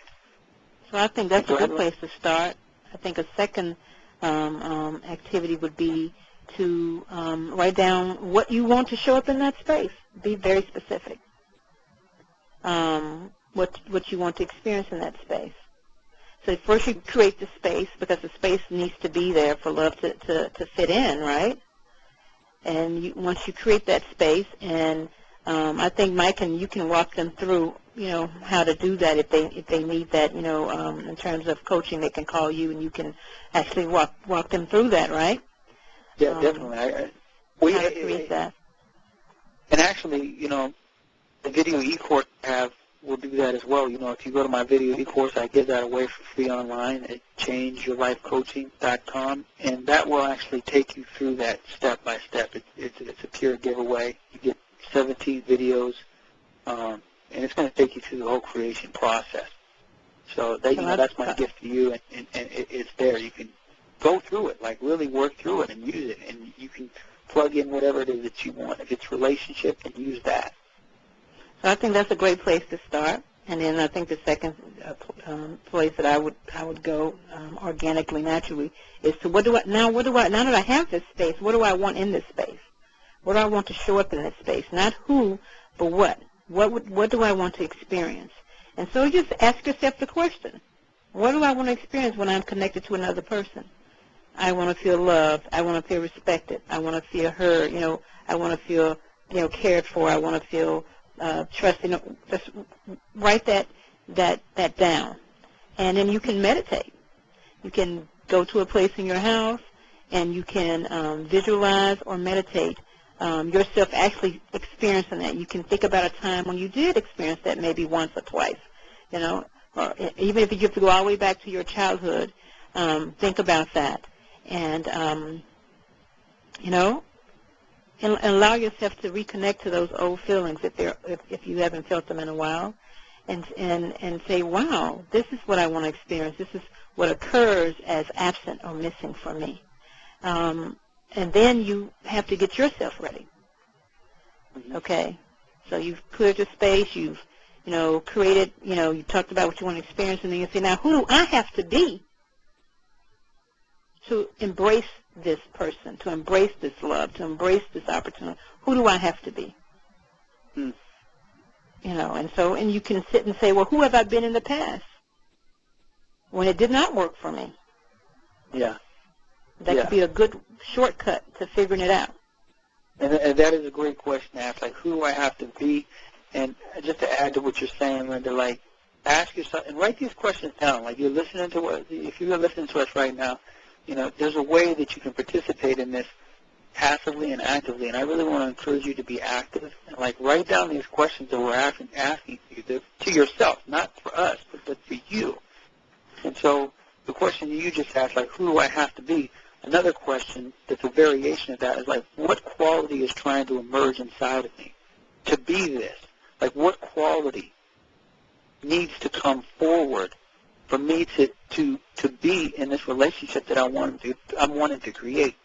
S2: So I think that's a good place to start. I think a second activity would be to write down what you want to show up in that space. Be very specific. What you want to experience in that space. So first you create the space, because the space needs to be there for love to fit in, right? And once you create that space, and I think Mike and you can walk them through, how to do that if they need that, in terms of coaching, they can call you and you can actually walk them through that, right?
S1: Yeah, definitely.
S2: How to create that.
S1: And actually, the video e-course will do that as well. If you go to my video e-course, I give that away for free online at changeyourlifecoaching.com, and that will actually take you through that step by step. It's a pure giveaway. You get 17 videos, and it's going to take you through the whole creation process. So that's my gift to you, and it's there. You can go through it, like really work through it and use it, and you can plug in whatever it is that you want. If it's relationship, then use that.
S2: So I think that's a great place to start. And then I think the second place that I would go organically, naturally, is to now that I have this space, what do I want in this space? What do I want to show up in this space? Not who, but what. What do I want to experience? And so just ask yourself the question: what do I want to experience when I'm connected to another person? I want to feel loved. I want to feel respected. I want to feel heard. I want to feel cared for. I want to feel trust. Just write that down, and then you can meditate. You can go to a place in your house, and you can visualize or meditate yourself actually experiencing that. You can think about a time when you did experience that, maybe once or twice, or even if you have to go all the way back to your childhood. Think about that, and and allow yourself to reconnect to those old feelings if you haven't felt them in a while, and say, wow, this is what I want to experience. This is what occurs as absent or missing for me. And then you have to get yourself ready. Okay, so you've cleared your space. You've created. You talked about what you want to experience, and then you say, now who do I have to be to embrace this person, to embrace this love, to embrace this opportunity? Who do I have to be? And you can sit and say, well, who have I been in the past when it did not work for me?
S1: Yeah.
S2: That could be a good shortcut to figuring it out.
S1: And that is a great question to ask, like, who do I have to be? And just to add to what you're saying, Linda, like, ask yourself, and write these questions down. Like, if you're listening to us right now, there's a way that you can participate in this passively and actively, and I really want to encourage you to be active. And, like, write down these questions that we're asking you to yourself, not for us, but for you. And so the question you just asked, like, who do I have to be? Another question that's a variation of that is, like, what quality is trying to emerge inside of me to be this? Like, what quality needs to come forward for me to be in this relationship that I'm wanting to create?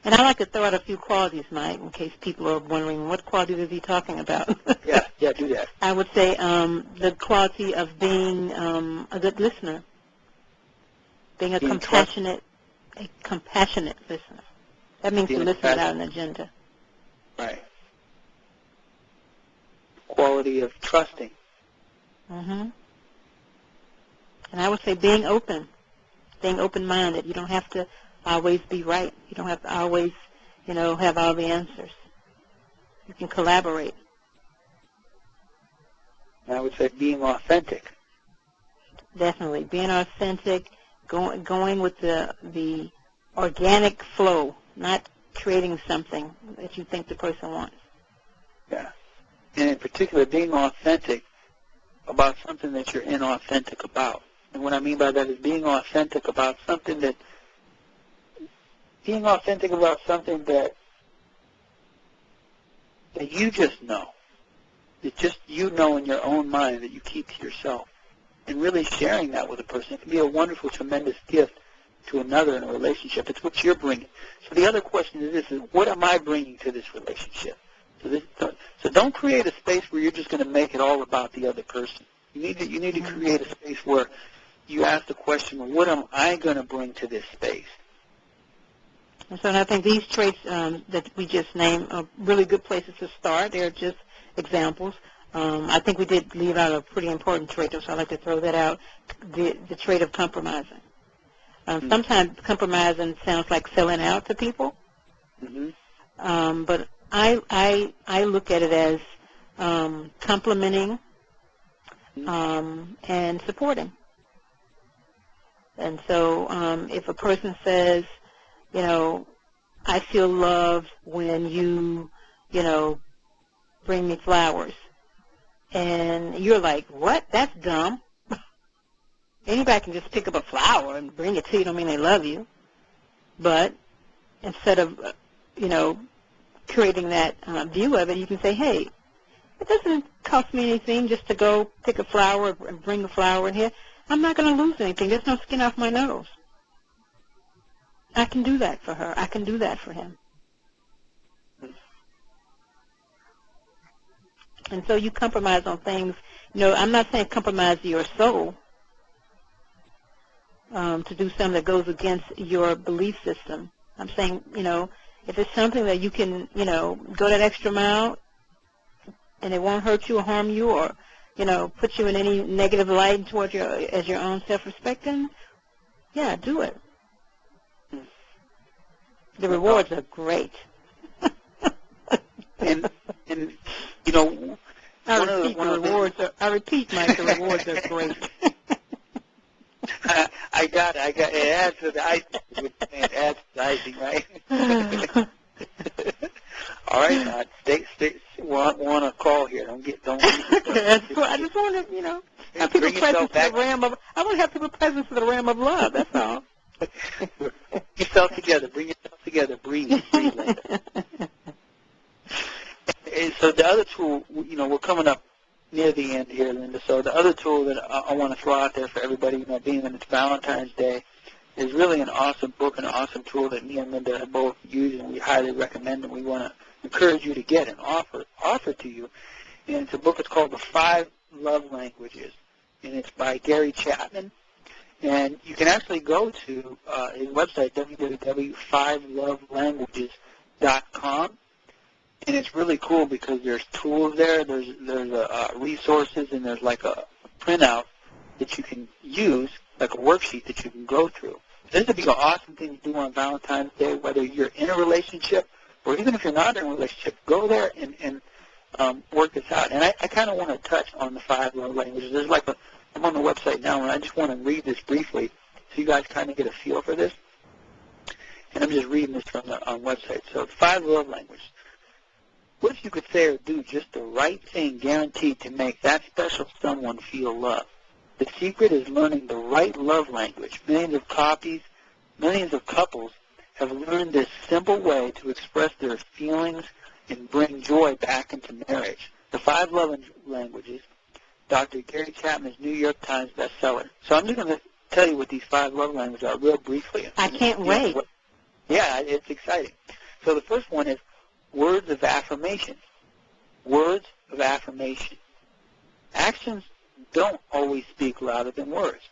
S2: And I like to throw out a few qualities, Mike, in case people are wondering what qualities is he talking about.
S1: Yeah, do that.
S2: I would say the quality of being a good listener, being a compassionate listener. That means to listen without an agenda.
S1: Right. Quality of trusting.
S2: And I would say being open-minded. You don't have to always be right. You don't have to always, have all the answers. You can collaborate.
S1: And I would say being authentic.
S2: Definitely. Being authentic, going with the organic flow, not creating something that you think the person wants.
S1: Yeah. And in particular, being authentic about something that you're inauthentic about. And what I mean by that is being authentic about something that you just know, that just you know in your own mind that you keep to yourself, and really sharing that with a person. It can be a wonderful, tremendous gift to another in a relationship. It's what you're bringing. So the other question is this: is what am I bringing to this relationship? So don't create a space where you're just going to make it all about the other person. You need to create a space where you ask the question: what am I going to bring to this space?
S2: And so I think these traits that we just named are really good places to start. They're just examples. I think we did leave out a pretty important trait, so I'd like to throw that out, the trait of compromising. Sometimes compromising sounds like selling out to people, but I look at it as complimenting and supporting. And so if a person says, you know, I feel loved when you bring me flowers, and you're like, what? That's dumb. Anybody can just pick up a flower and bring it to you. Don't mean they love you. But instead of, creating that view of it, you can say, hey, it doesn't cost me anything just to go pick a flower and bring a flower in here. I'm not going to lose anything. There's no skin off my nose. I can do that for her. I can do that for him. And so you compromise on things. I'm not saying compromise your soul to do something that goes against your belief system. I'm saying, if it's something that you can, go that extra mile and it won't hurt you or harm you or, put you in any negative light towards as your own self-respect, then, yeah, do it. The rewards are great.
S1: and
S2: I repeat, Mike, the rewards are great.
S1: I got it. It adds to the icing. It adds to the icing, right? All right, now, we're on a call here. Don't get
S2: I just want to, have people present to the realm of. I want to have people present to the realm of love. That's all.
S1: Bring yourself together. Bring yourself together. Breathe. Linda. And so the other tool, we're coming up near the end here, Linda. So the other tool that I want to throw out there for everybody, being that it's Valentine's Day, is really an awesome book and an awesome tool that me and Linda have both used, and we highly recommend, and we want to encourage you to get and offer to you. And it's a book. It's called The 5 Love Languages, and it's by Gary Chapman. And you can actually go to his website, www.5lovelanguages.com. And it's really cool because there's tools there, there's resources, and there's like a printout that you can use, like a worksheet that you can go through. This would be an awesome thing to do on Valentine's Day, whether you're in a relationship or even if you're not in a relationship. Go there and work this out. And I kind of want to touch on the 5 love languages. I'm on the website now, and I just want to read this briefly so you guys kind of get a feel for this. And I'm just reading this from the website. So 5 love languages. What if you could say or do just the right thing guaranteed to make that special someone feel loved? The secret is learning the right love language. Millions of couples have learned this simple way to express their feelings and bring joy back into marriage. The 5 love languages, Dr. Gary Chapman's New York Times bestseller. So I'm just going to tell you what these 5 love languages are real briefly.
S2: I can't wait.
S1: Yeah, it's exciting. So the first one is words of affirmation. Words of affirmation. Actions don't always speak louder than words.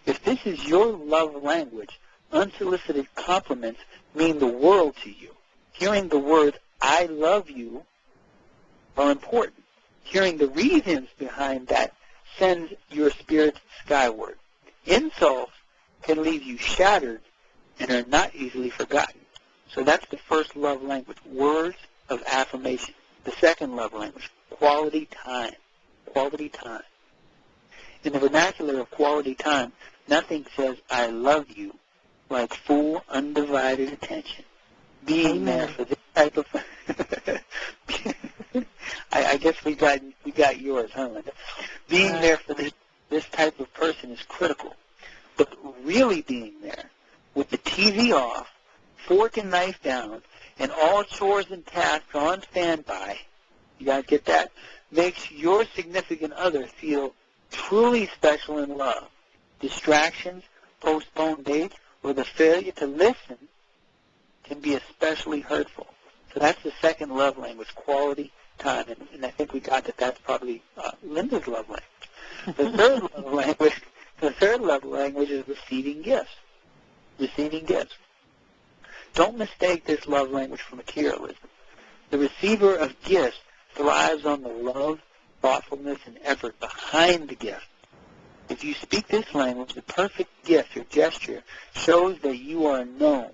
S1: If this is your love language, unsolicited compliments mean the world to you. Hearing the words, I love you, are important. Hearing the reasons behind that sends your spirit skyward. Insults can leave you shattered and are not easily forgotten. So that's the first love language, words of affirmation. The second love language, quality time. Quality time. In the vernacular of quality time, nothing says I love you like full, undivided attention. Being there for this type of... I guess we got yours, huh, Linda? Being there for this type of person is critical. But really being there, with the TV off, fork and knife down, and all chores and tasks on standby, you guys get that? Makes your significant other feel truly special and loved. Distractions, postponed dates, or the failure to listen can be especially hurtful. So that's the second love language, quality time, and I think we got that that's probably Linda's love language. The third love language is receiving gifts. Receiving gifts. Don't mistake this love language for materialism. The receiver of gifts thrives on the love, thoughtfulness, and effort behind the gift. If you speak this language, the perfect gift or gesture shows that you are known,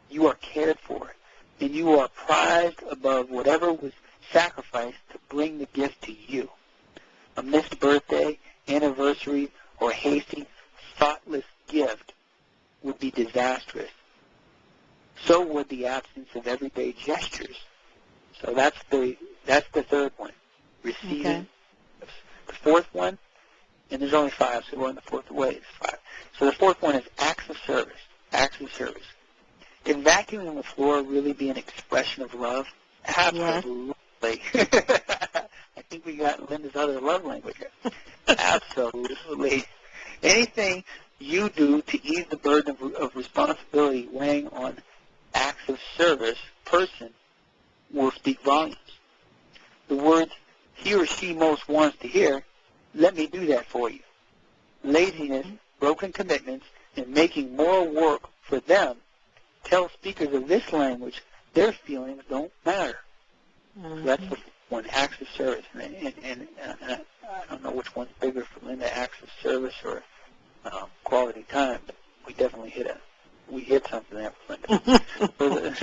S1: you are cared for, and you are prized above whatever was sacrificed to bring the gift to you. A missed birthday, anniversary, or hasty, thoughtless gift would be disastrous. So would the absence of everyday gestures. So that's the third one, receiving. Okay. The fourth one, and there's only 5, so we're on the fourth way. It's 5. So the fourth one is acts of service. Acts of service. Can vacuuming the floor really be an expression of love? Absolutely. Yes. I think we got Linda's other love language here. Absolutely. Anything you do to ease the burden of responsibility weighing on acts of service person will speak volumes. The words he or she most wants to hear, let me do that for you. Laziness, broken commitments, and making more work for them tell speakers of this language their feelings don't matter. Mm-hmm. So that's the one, acts of service. And I don't know which one's bigger for Linda, acts of service or quality time, but we definitely hit something there with Linda.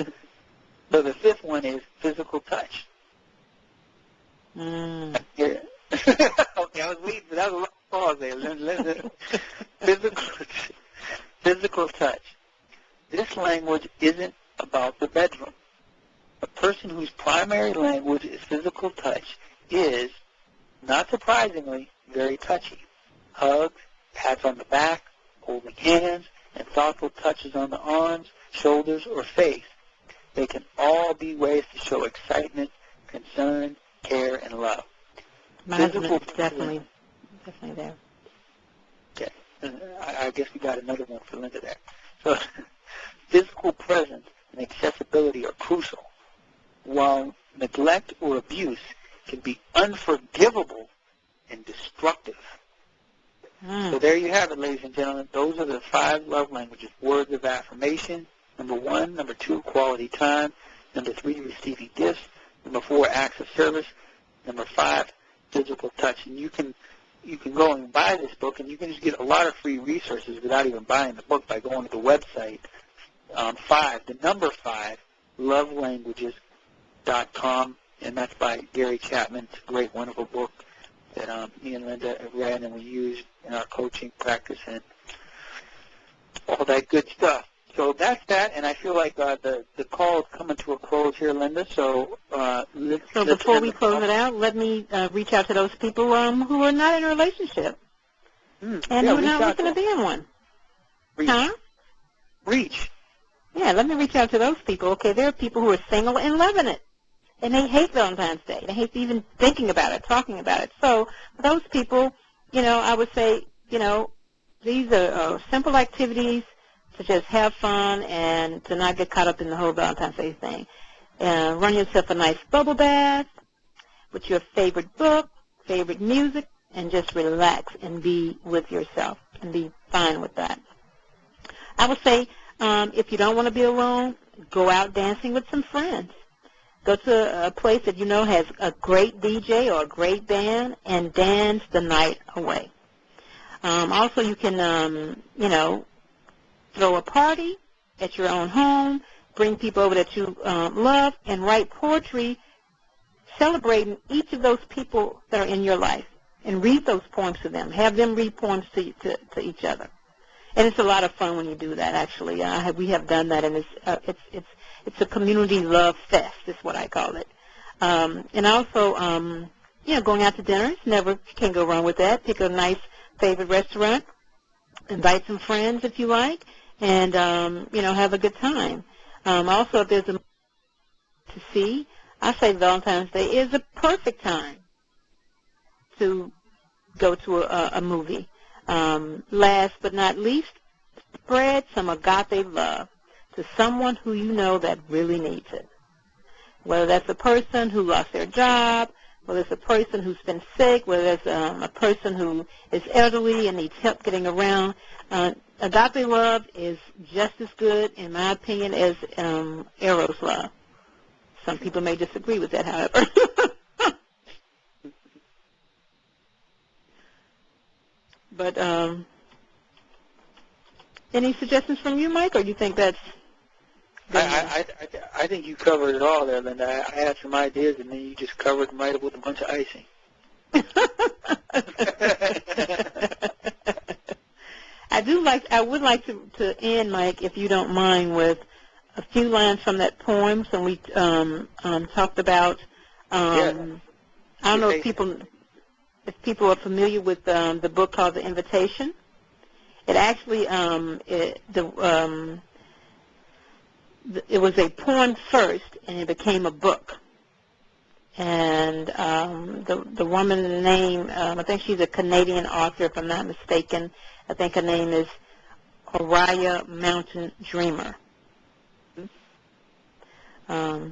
S1: So the fifth one is physical touch. Yeah. Okay, I was waiting for that. Was a long pause there, Linda. Physical touch. This language isn't about the bedroom. A person whose primary language is physical touch is, not surprisingly, very touchy. Hugs, pats on the back, holding hands, and thoughtful touches on the arms, shoulders, or face. They can all be ways to show excitement, concern, care, and love.
S2: My husband is definitely there.
S1: Okay. I guess we got another one for Linda there. So physical presence and accessibility are crucial, while neglect or abuse can be unforgivable and destructive. So there you have it, ladies and gentlemen. Those are the 5 love languages. Words of affirmation, number 1. Number 2, quality time. Number 3, receiving gifts. Number 4, acts of service. Number 5, physical touch. And you can go and buy this book, and you can just get a lot of free resources without even buying the book by going to the website. 5, lovelanguages.com, and that's by Gary Chapman. It's a great, wonderful book that me and Linda have read and we use in our coaching practice and all that good stuff. So that's that, and I feel like the call is coming to a close here, Linda. So
S2: before we close it out, let me reach out to those people who are not in a relationship and who are not looking to be in one.
S1: Reach.
S2: Yeah, let me reach out to those people. Okay, there are people who are single and loving it, and they hate Valentine's Day. They hate even thinking about it, talking about it. So for those people, I would say, these are simple activities to just have fun and to not get caught up in the whole Valentine's Day thing. Run yourself a nice bubble bath with your favorite book, favorite music, and just relax and be with yourself and be fine with that. I would say if you don't want to be alone, go out dancing with some friends. Go to a place that has a great DJ or a great band and dance the night away. Also, you can, throw a party at your own home, bring people over that you love, and write poetry celebrating each of those people that are in your life, and read those poems to them. Have them read poems to each other. And it's a lot of fun when you do that, actually. We have done that, and it's a community love fest is what I call it. And also going out to dinner. Never can't go wrong with that. Pick a nice favorite restaurant. Invite some friends if you like, and have a good time. Also, if there's a to see, I say Valentine's Day is a perfect time to go to a movie. Last but not least, spread some agape love to someone who you know that really needs it. Whether that's a person who lost their job, whether it's a person who's been sick, whether it's a person who is elderly and needs help getting around. Agape love is just as good, in my opinion, as Eros love. Some people may disagree with that, however. But any suggestions from you, Mike, or do you think that's...
S1: I think you covered it all there, Linda. I had some ideas, and then you just covered them right up with a bunch of icing.
S2: I would like to end, Mike, if you don't mind, with a few lines from that poem. So we talked about. I don't know if people are familiar with the book called The Invitation. It actually it was a poem first, and it became a book. And the woman's name, I think she's a Canadian author, if I'm not mistaken. I think her name is Oriah Mountain Dreamer. I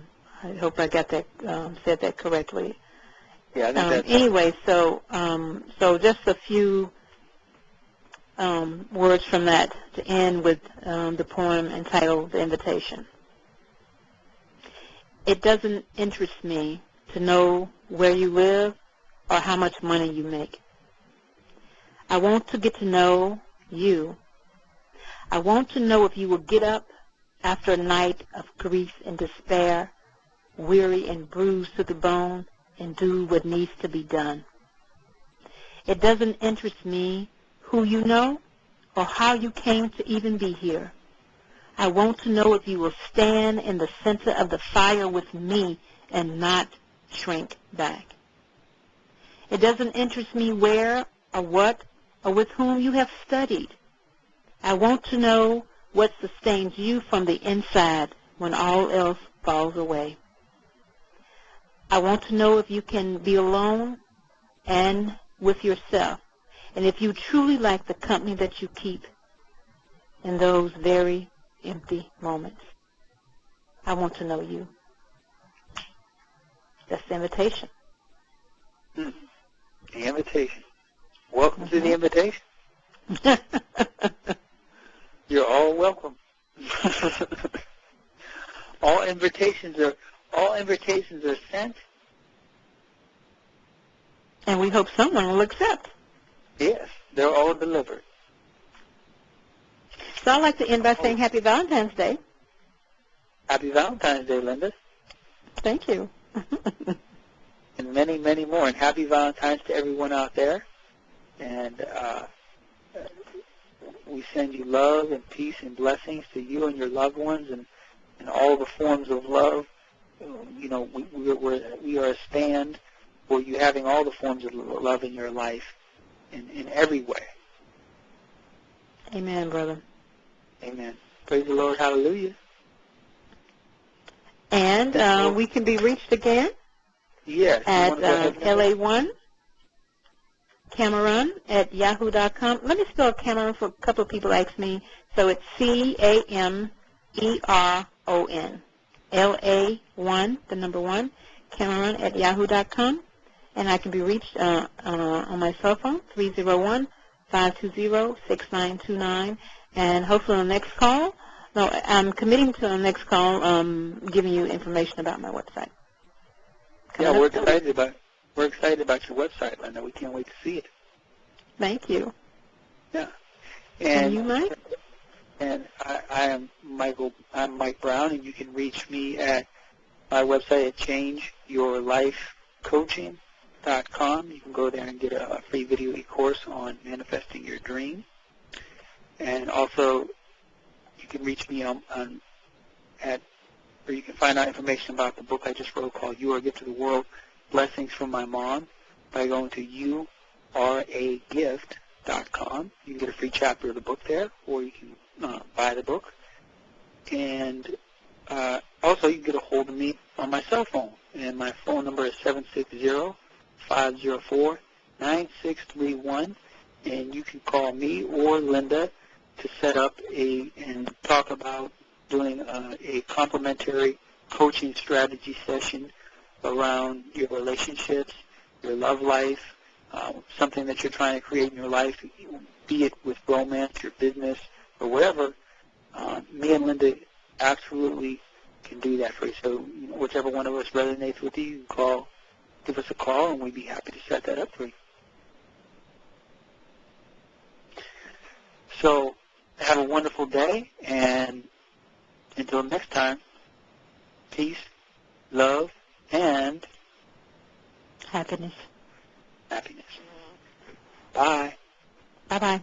S2: hope I got that said that correctly.
S1: Yeah, I think that's
S2: anyway, so just a few words from that to end with the poem entitled The Invitation. It doesn't interest me to know where you live or how much money you make. I want to get to know you. I want to know if you will get up after a night of grief and despair, weary and bruised to the bone, and do what needs to be done. It doesn't interest me who you know or how you came to even be here. I want to know if you will stand in the center of the fire with me and not shrink back. It doesn't interest me where or what or with whom you have studied. I want to know what sustains you from the inside when all else falls away. I want to know if you can be alone and with yourself, and if you truly like the company that you keep in those very empty moments. I want to know you. That's the invitation.
S1: The invitation. Welcome to the invitation. You're all welcome. All invitations are sent.
S2: And we hope someone will accept.
S1: Yes, they're all delivered.
S2: So I'd like to end by saying Happy Valentine's Day.
S1: Happy Valentine's Day, Linda.
S2: Thank you.
S1: And many, many more. And happy Valentine's to everyone out there. And we send you love and peace and blessings to you and your loved ones, and all the forms of love. You know, we are a stand for you having all the forms of love in your life in every way.
S2: Amen, brother.
S1: Amen. Praise the Lord. Hallelujah.
S2: And we can be reached again
S1: yes,
S2: at LA1 Cameron at yahoo.com. Let me spell Cameron for a couple of people ask me. So it's CAMERON. LA1, the number 1, Cameron at yahoo.com. And I can be reached on my cell phone, 301-520-6929. And hopefully on the next call, I'm committing to the next call giving you information about my website.
S1: Yeah, we're excited about your website, Linda. We can't wait to see it.
S2: Thank you.
S1: Yeah.
S2: And you, Mike?
S1: And I am Michael. I'm Mike Brown, and you can reach me at my website at changeyourlifecoaching.com. You can go there and get a free video e-course on manifesting your dream. And also, you can reach me or you can find out information about the book I just wrote called You Are a Gift to the World, Blessings from My Mom. by going to youragift.com. You can get a free chapter of the book there, or you can buy the book. And also, you can get a hold of me on my cell phone. And my phone number is 760-504-9631. And you can call me or Linda to set up and talk about doing a complimentary coaching strategy session around your relationships, your love life, something that you're trying to create in your life, be it with romance, your business, or whatever. Me and Linda absolutely can do that for you. So whichever one of us resonates with you, you can give us a call, and we'd be happy to set that up for you. So have a wonderful day, and until next time, peace, love, and
S2: happiness.
S1: Bye.
S2: Bye-bye.